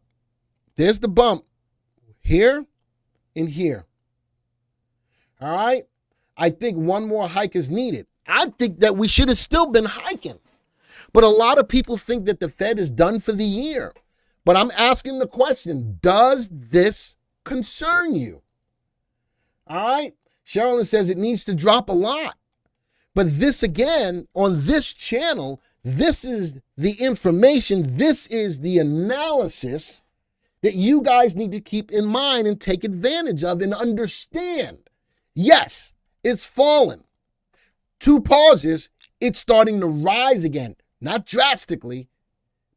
There's the bump here and here. All right? I think one more hike is needed. I think that we should have still been hiking. But a lot of people think that the Fed is done for the year. But I'm asking the question, does this concern you? All right? Sherilyn says it needs to drop a lot. But this again, on this channel, this is the information, this is the analysis that you guys need to keep in mind and take advantage of and understand. Yes, it's fallen. 2 pauses, it's starting to rise again. Not drastically,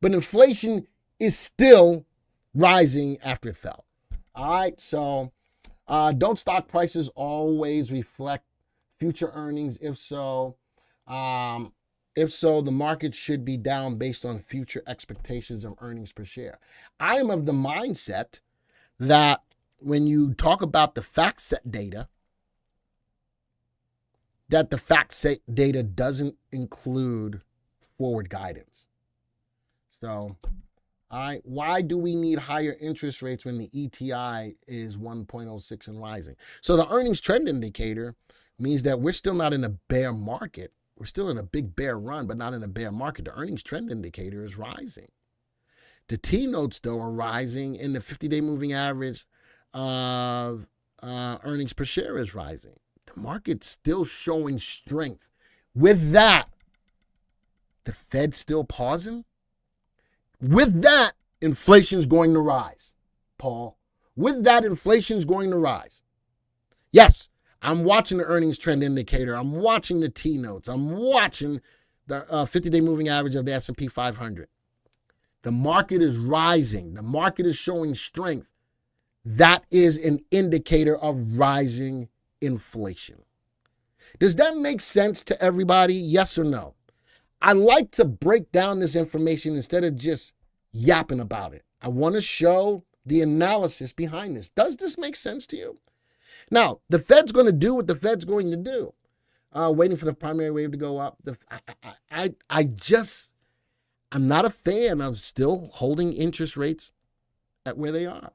but inflation is still rising after it fell. All right, so don't stock prices always reflect future earnings? If so, the market should be down based on future expectations of earnings per share. I am of the mindset that when you talk about the FactSet data, that the FactSet data doesn't include forward guidance. So, all right, why do we need higher interest rates when the ETI is 1.06 and rising? So the earnings trend indicator means that we're still not in a bear market. We're still in a big bear run, but not in a bear market. The earnings trend indicator is rising. The T-notes, though, are rising, and the 50-day moving average of earnings per share is rising. The market's still showing strength. With that, the Fed's still pausing. With that, inflation's going to rise, Paul. With that, inflation's going to rise. Yes, I'm watching the earnings trend indicator. I'm watching the T-notes. I'm watching the 50-day moving average of the S&P 500. The market is rising. The market is showing strength. That is an indicator of rising inflation. Does that make sense to everybody? Yes or no? I like to break down this information instead of just yapping about it. I want to show the analysis behind this. Does this make sense to you? Now, the Fed's going to do what the Fed's going to do. Waiting for the primary wave to go up. I'm not a fan of still holding interest rates at where they are.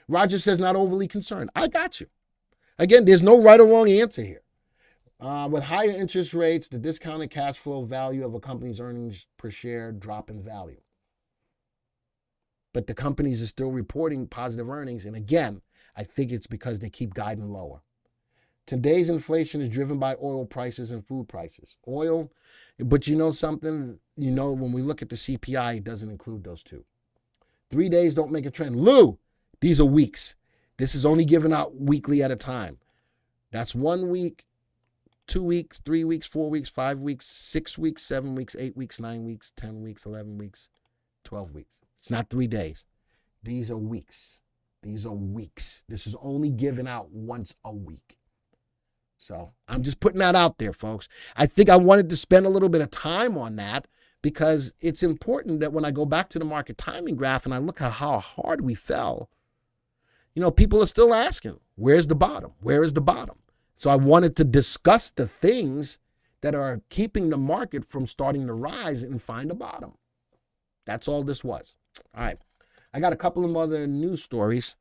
Roger says not overly concerned. I got you. Again, there's no right or wrong answer here. With higher interest rates, the discounted cash flow value of a company's earnings per share drop in value. but the companies are still reporting positive earnings. And again, I think it's because they keep guiding lower. Today's inflation is driven by oil prices and food prices. Oil, but you know something? You know, when we look at the CPI, it doesn't include those two. 3 days don't make a trend. Lou, these are weeks. This is only given out weekly at a time. That's 1 week, 2 weeks, 3 weeks, 4 weeks, 5 weeks, 6 weeks, 7 weeks, 8 weeks, 9 weeks, 10 weeks, 11 weeks, 12 weeks. It's not 3 days. These are weeks. These are weeks. This is only given out once a week. So I'm just putting that out there, folks. I think I wanted to spend a little bit of time on that because it's important that when I go back to the market timing graph and I look at how hard we fell, you know, people are still asking, where's the bottom? Where is the bottom? So I wanted to discuss the things that are keeping the market from starting to rise and find a bottom. That's all this was. All right. I got a couple of other news stories.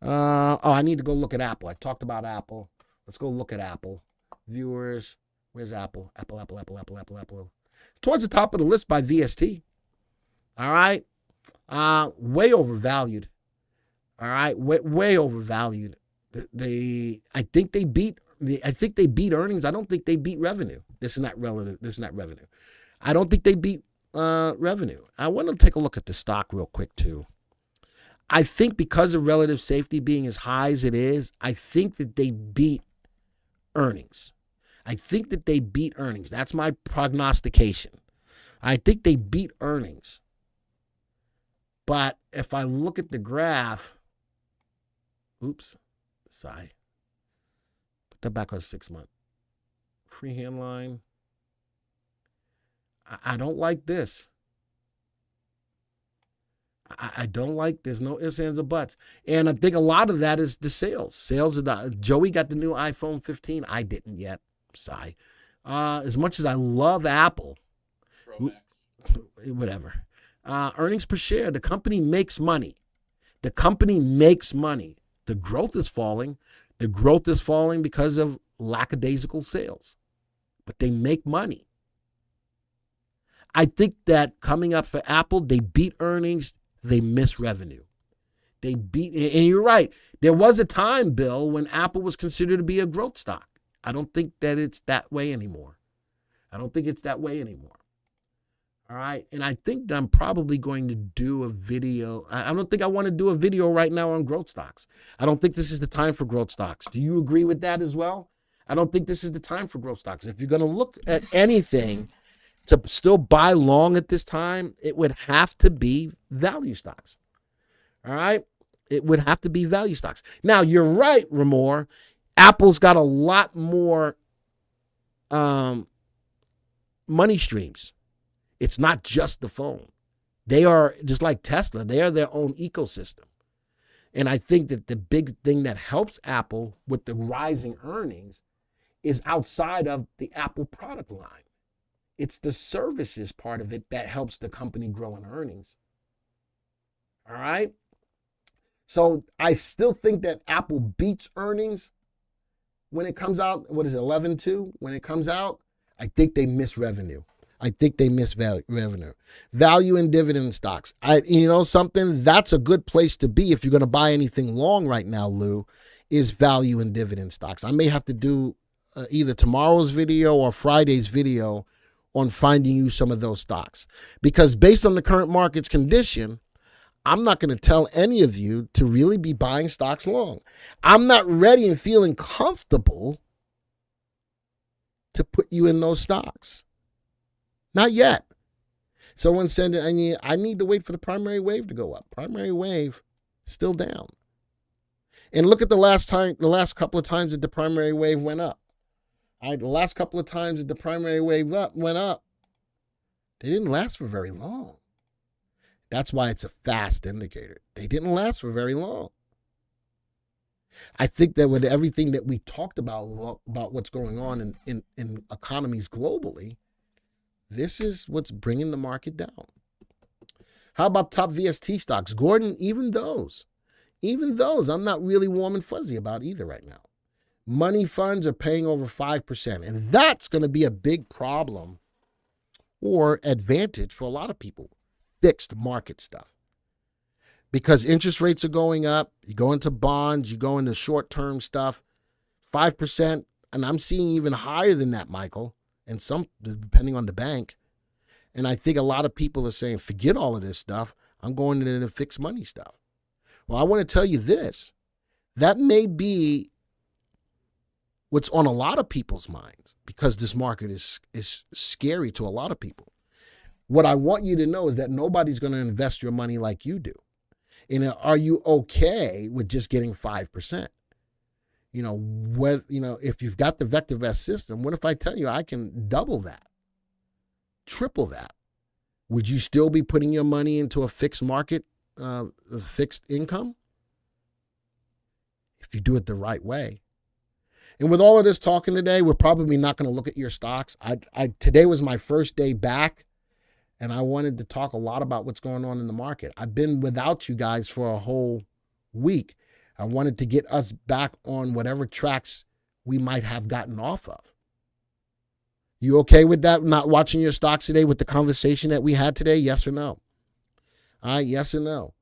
I need to go look at Apple. I talked about Apple. Let's go look at Apple. Viewers, where's Apple? Apple. It's towards the top of the list by VST. All right. Way overvalued. All right. Way overvalued. I think they beat earnings. I don't think they beat revenue. This is not revenue. I don't think they beat revenue. I want to take a look at the stock real quick too. I think because of relative safety being as high as it is, I think that they beat earnings. That's my prognostication. I think they beat earnings. But if I look at the graph, put that back on 6 month. Freehand line. I don't like this. I don't like, there's no ifs, ands, or buts. And I think a lot of that is the sales. Joey got the new iPhone 15. I didn't yet. Sigh. As much as I love Apple, whatever. Earnings per share, the company makes money. The growth is falling. The growth is falling because of lackadaisical sales. But they make money. I think that coming up for Apple, they beat earnings. They miss revenue. And you're right. There was a time, Bill, when Apple was considered to be a growth stock. I don't think that it's that way anymore. All right. And I think that I'm probably going to do a video. I don't think I want to do a video right now on growth stocks. I don't think this is the time for growth stocks. Do you agree with that as well? I don't think this is the time for growth stocks. If you're going to look at anything to still buy long at this time, it would have to be value stocks. All right? It would have to be value stocks. Now, you're right, Ramor. Apple's got a lot more money streams. It's not just the phone. They are, just like Tesla, they are their own ecosystem. And I think that the big thing that helps Apple with the rising earnings is outside of the Apple product line. It's the services part of it that helps the company grow in earnings. All right? So I still think that Apple beats earnings when it comes out. What is it, 11.2? When it comes out, I think they miss revenue. Revenue. Value and dividend stocks. Something that's a good place to be if you're going to buy anything long right now, Lou, is value and dividend stocks. I may have to do either tomorrow's video or Friday's video on finding you some of those stocks. Because based on the current market's condition, I'm not going to tell any of you to really be buying stocks long. I'm not ready and feeling comfortable to put you in those stocks. Not yet. Someone said, I need to wait for the primary wave to go up. Primary wave, still down. And look at the last couple of times that the primary wave went up. The last couple of times that the primary wave went up, they didn't last for very long. That's why it's a fast indicator. They didn't last for very long. I think that with everything that we talked about what's going on in economies globally, this is what's bringing the market down. How about top VST stocks? Gordon, even those, I'm not really warm and fuzzy about either right now. Money funds are paying over 5%, and that's going to be a big problem or advantage for a lot of people. Fixed market stuff. because interest rates are going up. You go into bonds, you go into short-term stuff, 5%, and I'm seeing even higher than that, Michael, and some depending on the bank. And I think a lot of people are saying, forget all of this stuff. I'm going into the fixed money stuff. Well, I want to tell you this. That may be what's on a lot of people's minds because this market is scary to a lot of people. What I want you to know is that nobody's going to invest your money like you do. And are you okay with just getting 5%? If you've got the VectorVest system, what if I tell you I can double that, triple that? Would you still be putting your money into a fixed market, fixed income? If you do it the right way. And with all of this talking today, we're probably not going to look at your stocks. Today was my first day back, and I wanted to talk a lot about what's going on in the market. I've been without you guys for a whole week. I wanted to get us back on whatever tracks we might have gotten off of. You okay with that? Not watching your stocks today with the conversation that we had today? Yes or no? All right, yes or no?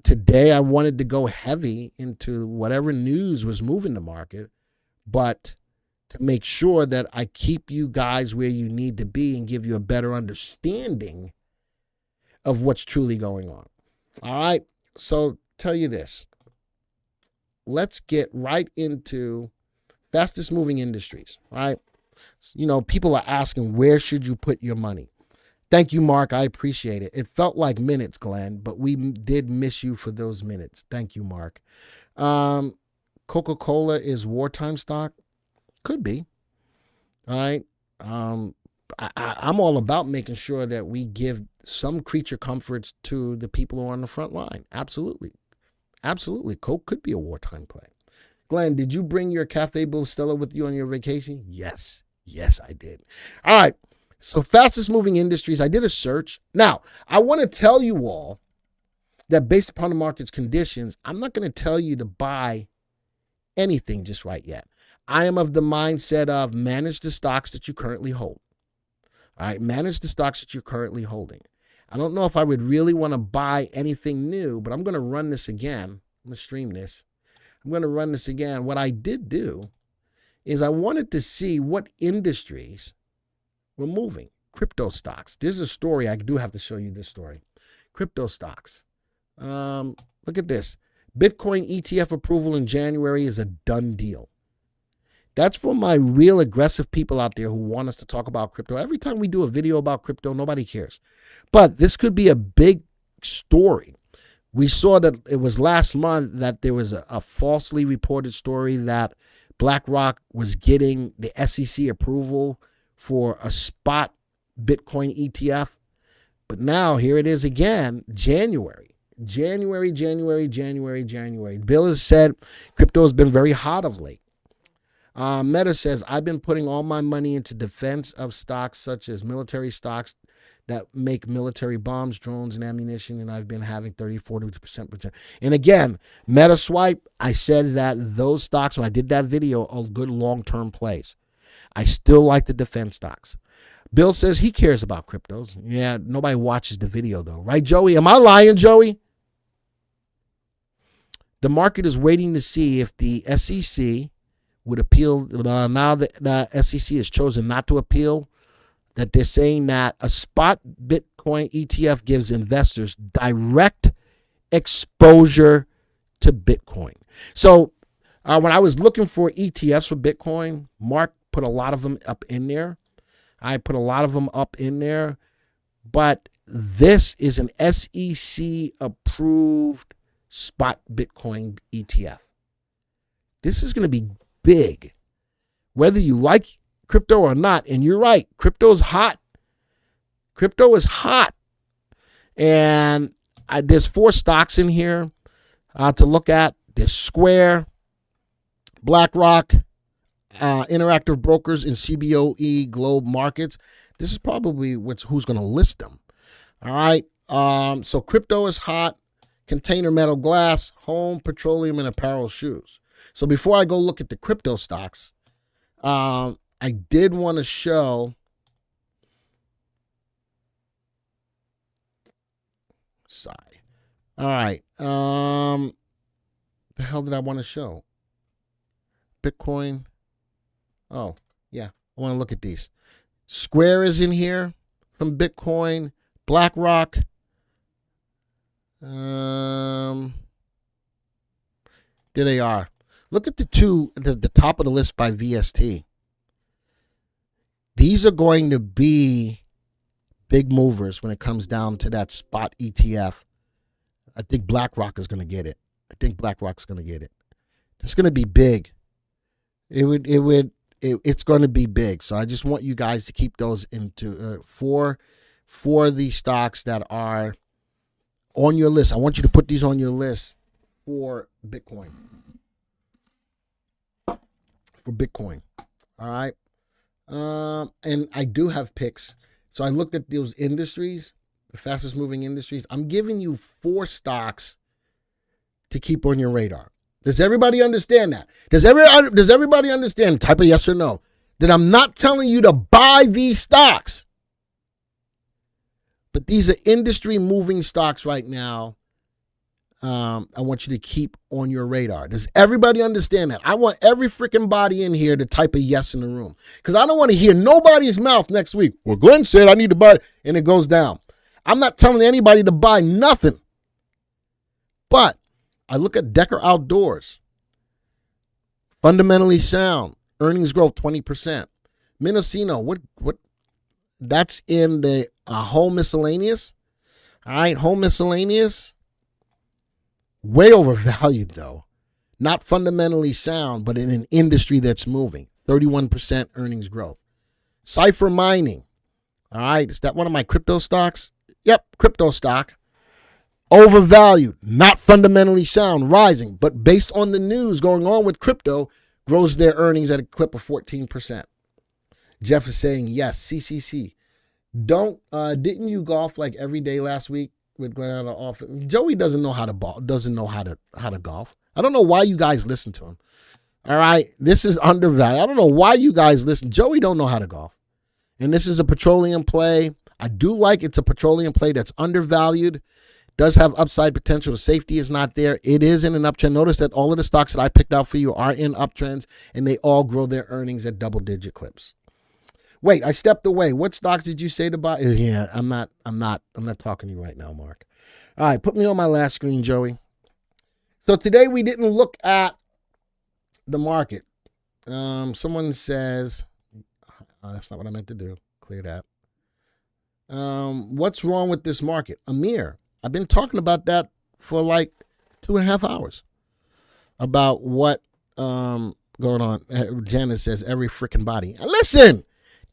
Today, I wanted to go heavy into whatever news was moving the market, but to make sure that I keep you guys where you need to be and give you a better understanding of what's truly going on. All right, so tell you this. Let's get right into fastest moving industries, right? People are asking, where should you put your money? Thank you, Mark. I appreciate it. It felt like minutes, Glenn, but we did miss you for those minutes. Thank you, Mark. Coca-Cola is wartime stock? Could be. All right. I'm all about making sure that we give some creature comforts to the people who are on the front line. Absolutely. Absolutely. Coke could be a wartime play. Glenn, did you bring your Cafe Bustelo with you on your vacation? Yes. Yes, I did. All right. So fastest moving industries, I did a search. Now, I want to tell you all that based upon the market's conditions, I'm not going to tell you to buy anything just right yet. I am of the mindset of manage the stocks that you currently hold. All right, manage the stocks that you're currently holding. I don't know if I would really want to buy anything new, but I'm going to run this again. I'm going to stream this. I'm going to run this again. What I did do is I wanted to see what industries were moving. Crypto stocks. There's a story. I do have to show you this story. Crypto stocks. Look at this. Bitcoin ETF approval in January is a done deal. That's for my real aggressive people out there who want us to talk about crypto. Every time we do a video about crypto, nobody cares. But this could be a big story. We saw that it was last month that there was a falsely reported story that BlackRock was getting the SEC approval for a spot Bitcoin ETF. But now here it is again, January. Bill has said crypto has been very hot of late. Meta says, I've been putting all my money into defense of stocks such as military stocks that make military bombs, drones, and ammunition, and I've been having 30-40% return. And again, MetaSwipe, I said that those stocks, when I did that video, are good long-term plays. I still like the defense stocks. Bill says he cares about cryptos. Yeah, nobody watches the video, though. Right, Joey? Am I lying, Joey? The market is waiting to see if the SEC would appeal. Now that the SEC has chosen not to appeal, that they're saying that a spot Bitcoin ETF gives investors direct exposure to Bitcoin. So when I was looking for ETFs for Bitcoin, Mark put a lot of them up in there. I put a lot of them up in there. But this is an SEC approved spot Bitcoin ETF. This is going to be big, whether you like crypto or not. And you're right, crypto is hot. Crypto is hot. And there's 4 stocks in here to look at. There's Square, BlackRock, Interactive Brokers, and CBOE Globe Markets. This is probably who's going to list them. All right. So crypto is hot. Container metal glass, home, petroleum, and apparel shoes. So before I go look at the crypto stocks, I did want to show All right. The hell did I want to show? Bitcoin. Oh, yeah. I want to look at these. Square is in here from Bitcoin. BlackRock. There they are. Look at the two at the top of the list by VST. These are going to be big movers when it comes down to that spot ETF. I think BlackRock is going to get it. It's going to be big. It's going to be big. So I just want you guys to keep those into for the stocks that are on your list. I want you to put these on your list for Bitcoin. All right. And I do have picks. So I looked at those industries, the fastest moving industries. I'm giving you 4 stocks to keep on your radar. Does everybody understand that? Does everybody understand, type of yes or no, that I'm not telling you to buy these stocks? But these are industry moving stocks right now. I want you to keep on your radar. Does everybody understand that? I want every freaking body in here to type a yes in the room. Because I don't want to hear nobody's mouth next week. Well, Glenn said I need to buy it, and it goes down. I'm not telling anybody to buy nothing. But I look at Decker Outdoors. Fundamentally sound. Earnings growth 20%. Mendocino, what? That's in the home miscellaneous. All right, home miscellaneous. Way overvalued, though. Not fundamentally sound, but in an industry that's moving. 31% earnings growth. Cypher Mining. All right. Is that one of my crypto stocks? Yep, crypto stock. Overvalued. Not fundamentally sound. Rising. But based on the news going on with crypto, grows their earnings at a clip of 14%. Jeff is saying, yes, CCC. Didn't you golf like every day last week? With Glenn out of office. Joey doesn't know how to golf. I don't know why you guys listen to him. All right. This is undervalued. I don't know why you guys listen. Joey don't know how to golf. And this is a petroleum play. I do like it's a petroleum play that's undervalued. Does have upside potential. The safety is not there. It is in an uptrend. Notice that all of the stocks that I picked out for you are in uptrends, and they all grow their earnings at double-digit clips. Wait, I stepped away. What stocks did you say to buy? Yeah, I'm not talking to you right now, Mark. All right, put me on my last screen, Joey. So today we didn't look at the market. Someone says, that's not what I meant to do. Clear that. What's wrong with this market? Amir, I've been talking about that for like 2.5 hours. About what going on. Janice says every freaking body. Listen.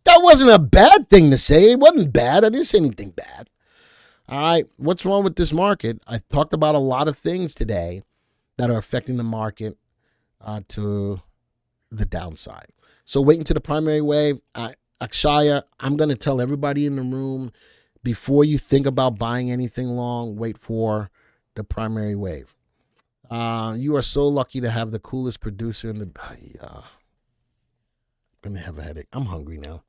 That wasn't a bad thing to say. It wasn't bad. I didn't say anything bad. All right. What's wrong with this market? I talked about a lot of things today that are affecting the market to the downside. So wait until the primary wave. Akshaya, I'm going to tell everybody in the room, before you think about buying anything long, wait for the primary wave. You are so lucky to have the coolest producer in the... I'm going to have a headache. I'm hungry now.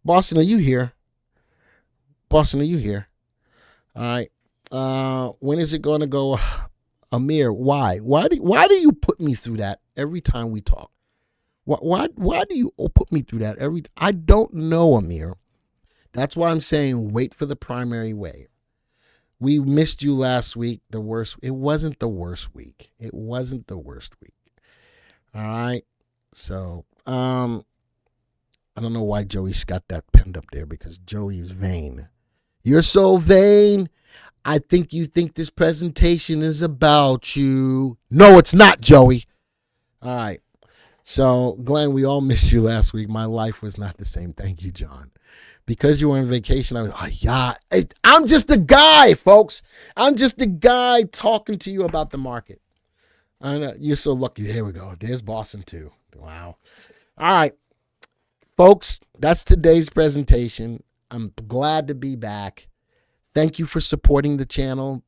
Boston, are you here? All right. When is it going to go? Amir, why? Why do you put me through that every time we talk? Why do you put me through that I don't know, Amir. That's why I'm saying wait for the primary wave. We missed you last week. It wasn't the worst week. All right. So, I don't know why Joey's got that pinned up there, because Joey is vain. You're so vain. I think you think this presentation is about you. No, it's not, Joey. All right. So, Glenn, we all missed you last week. My life was not the same. Thank you, John. Because you were on vacation, I'm just a guy, folks. I'm just a guy talking to you about the market. I know. You're so lucky. Here we go. There's Boston, too. Wow. All right. Folks, that's today's presentation. I'm glad to be back. Thank you for supporting the channel.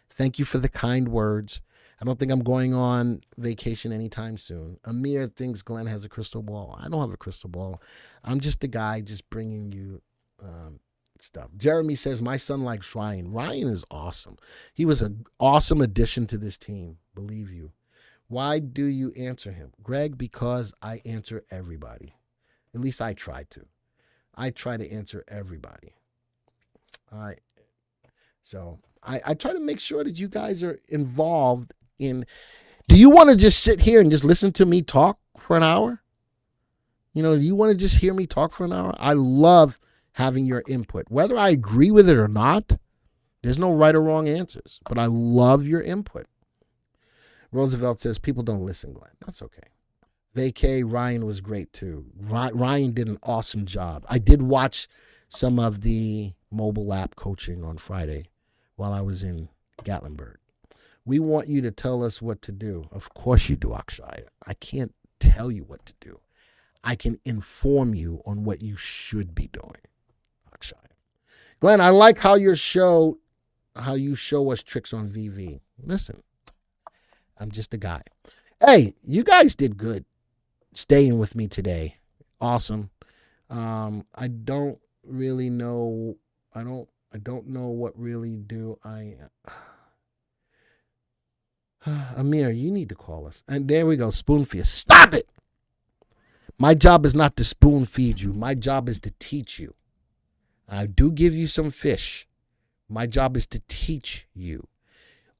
Thank you for the kind words. I don't think I'm going on vacation anytime soon. Amir thinks Glenn has a crystal ball. I don't have a crystal ball. I'm just a guy just bringing you Good stuff. Jeremy says, my son likes Ryan. Ryan is awesome. He was an awesome addition to this team, believe you. Why do you answer him? Greg, because I answer everybody. At least I try to. I try to answer everybody. All right. So I try to make sure that you guys are involved in. Do you want to just sit here and just listen to me talk for an hour? Do you want to just hear me talk for an hour? I love having your input. Whether I agree with it or not, there's no right or wrong answers. But I love your input. Roosevelt says, people don't listen, Glenn. That's okay. Vacay, Ryan was great too. Ryan did an awesome job. I did watch some of the mobile app coaching on Friday while I was in Gatlinburg. We want you to tell us what to do. Of course you do, Akshay. I can't tell you what to do. I can inform you on what you should be doing, Akshay. Glenn, I like how you show us tricks on VV. Listen, I'm just a guy. Hey, you guys did good staying with me today. Awesome. I don't really know. I don't know what really do. Amir, you need to call us. And there we go. Spoon feed. Stop it. My job is not to spoon feed you. My job is to teach you. I do give you some fish. My job is to teach you.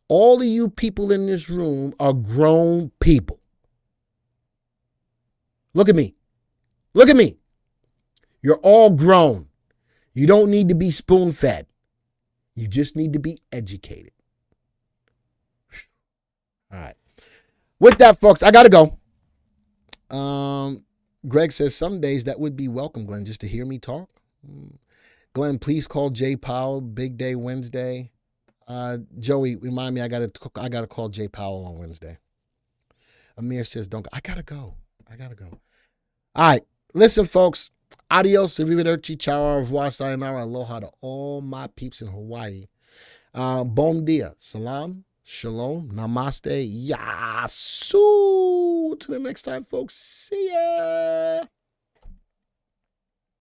All of you people in this room are grown people. Look at me. Look at me. You're all grown. You don't need to be spoon-fed. You just need to be educated. All right. With that, folks, I got to go. Greg says some days that would be welcome, Glenn, just to hear me talk. Glenn, please call Jay Powell. Big day Wednesday. Joey, remind me, I gotta call Jay Powell on Wednesday. Amir says, don't go. I gotta go. All right. Listen, folks. Adios, arrivederci, ciao, au revoir, sayonara, aloha to all my peeps in Hawaii. Bon dia, salam, shalom, namaste, yasu. Till the next time, folks. See ya.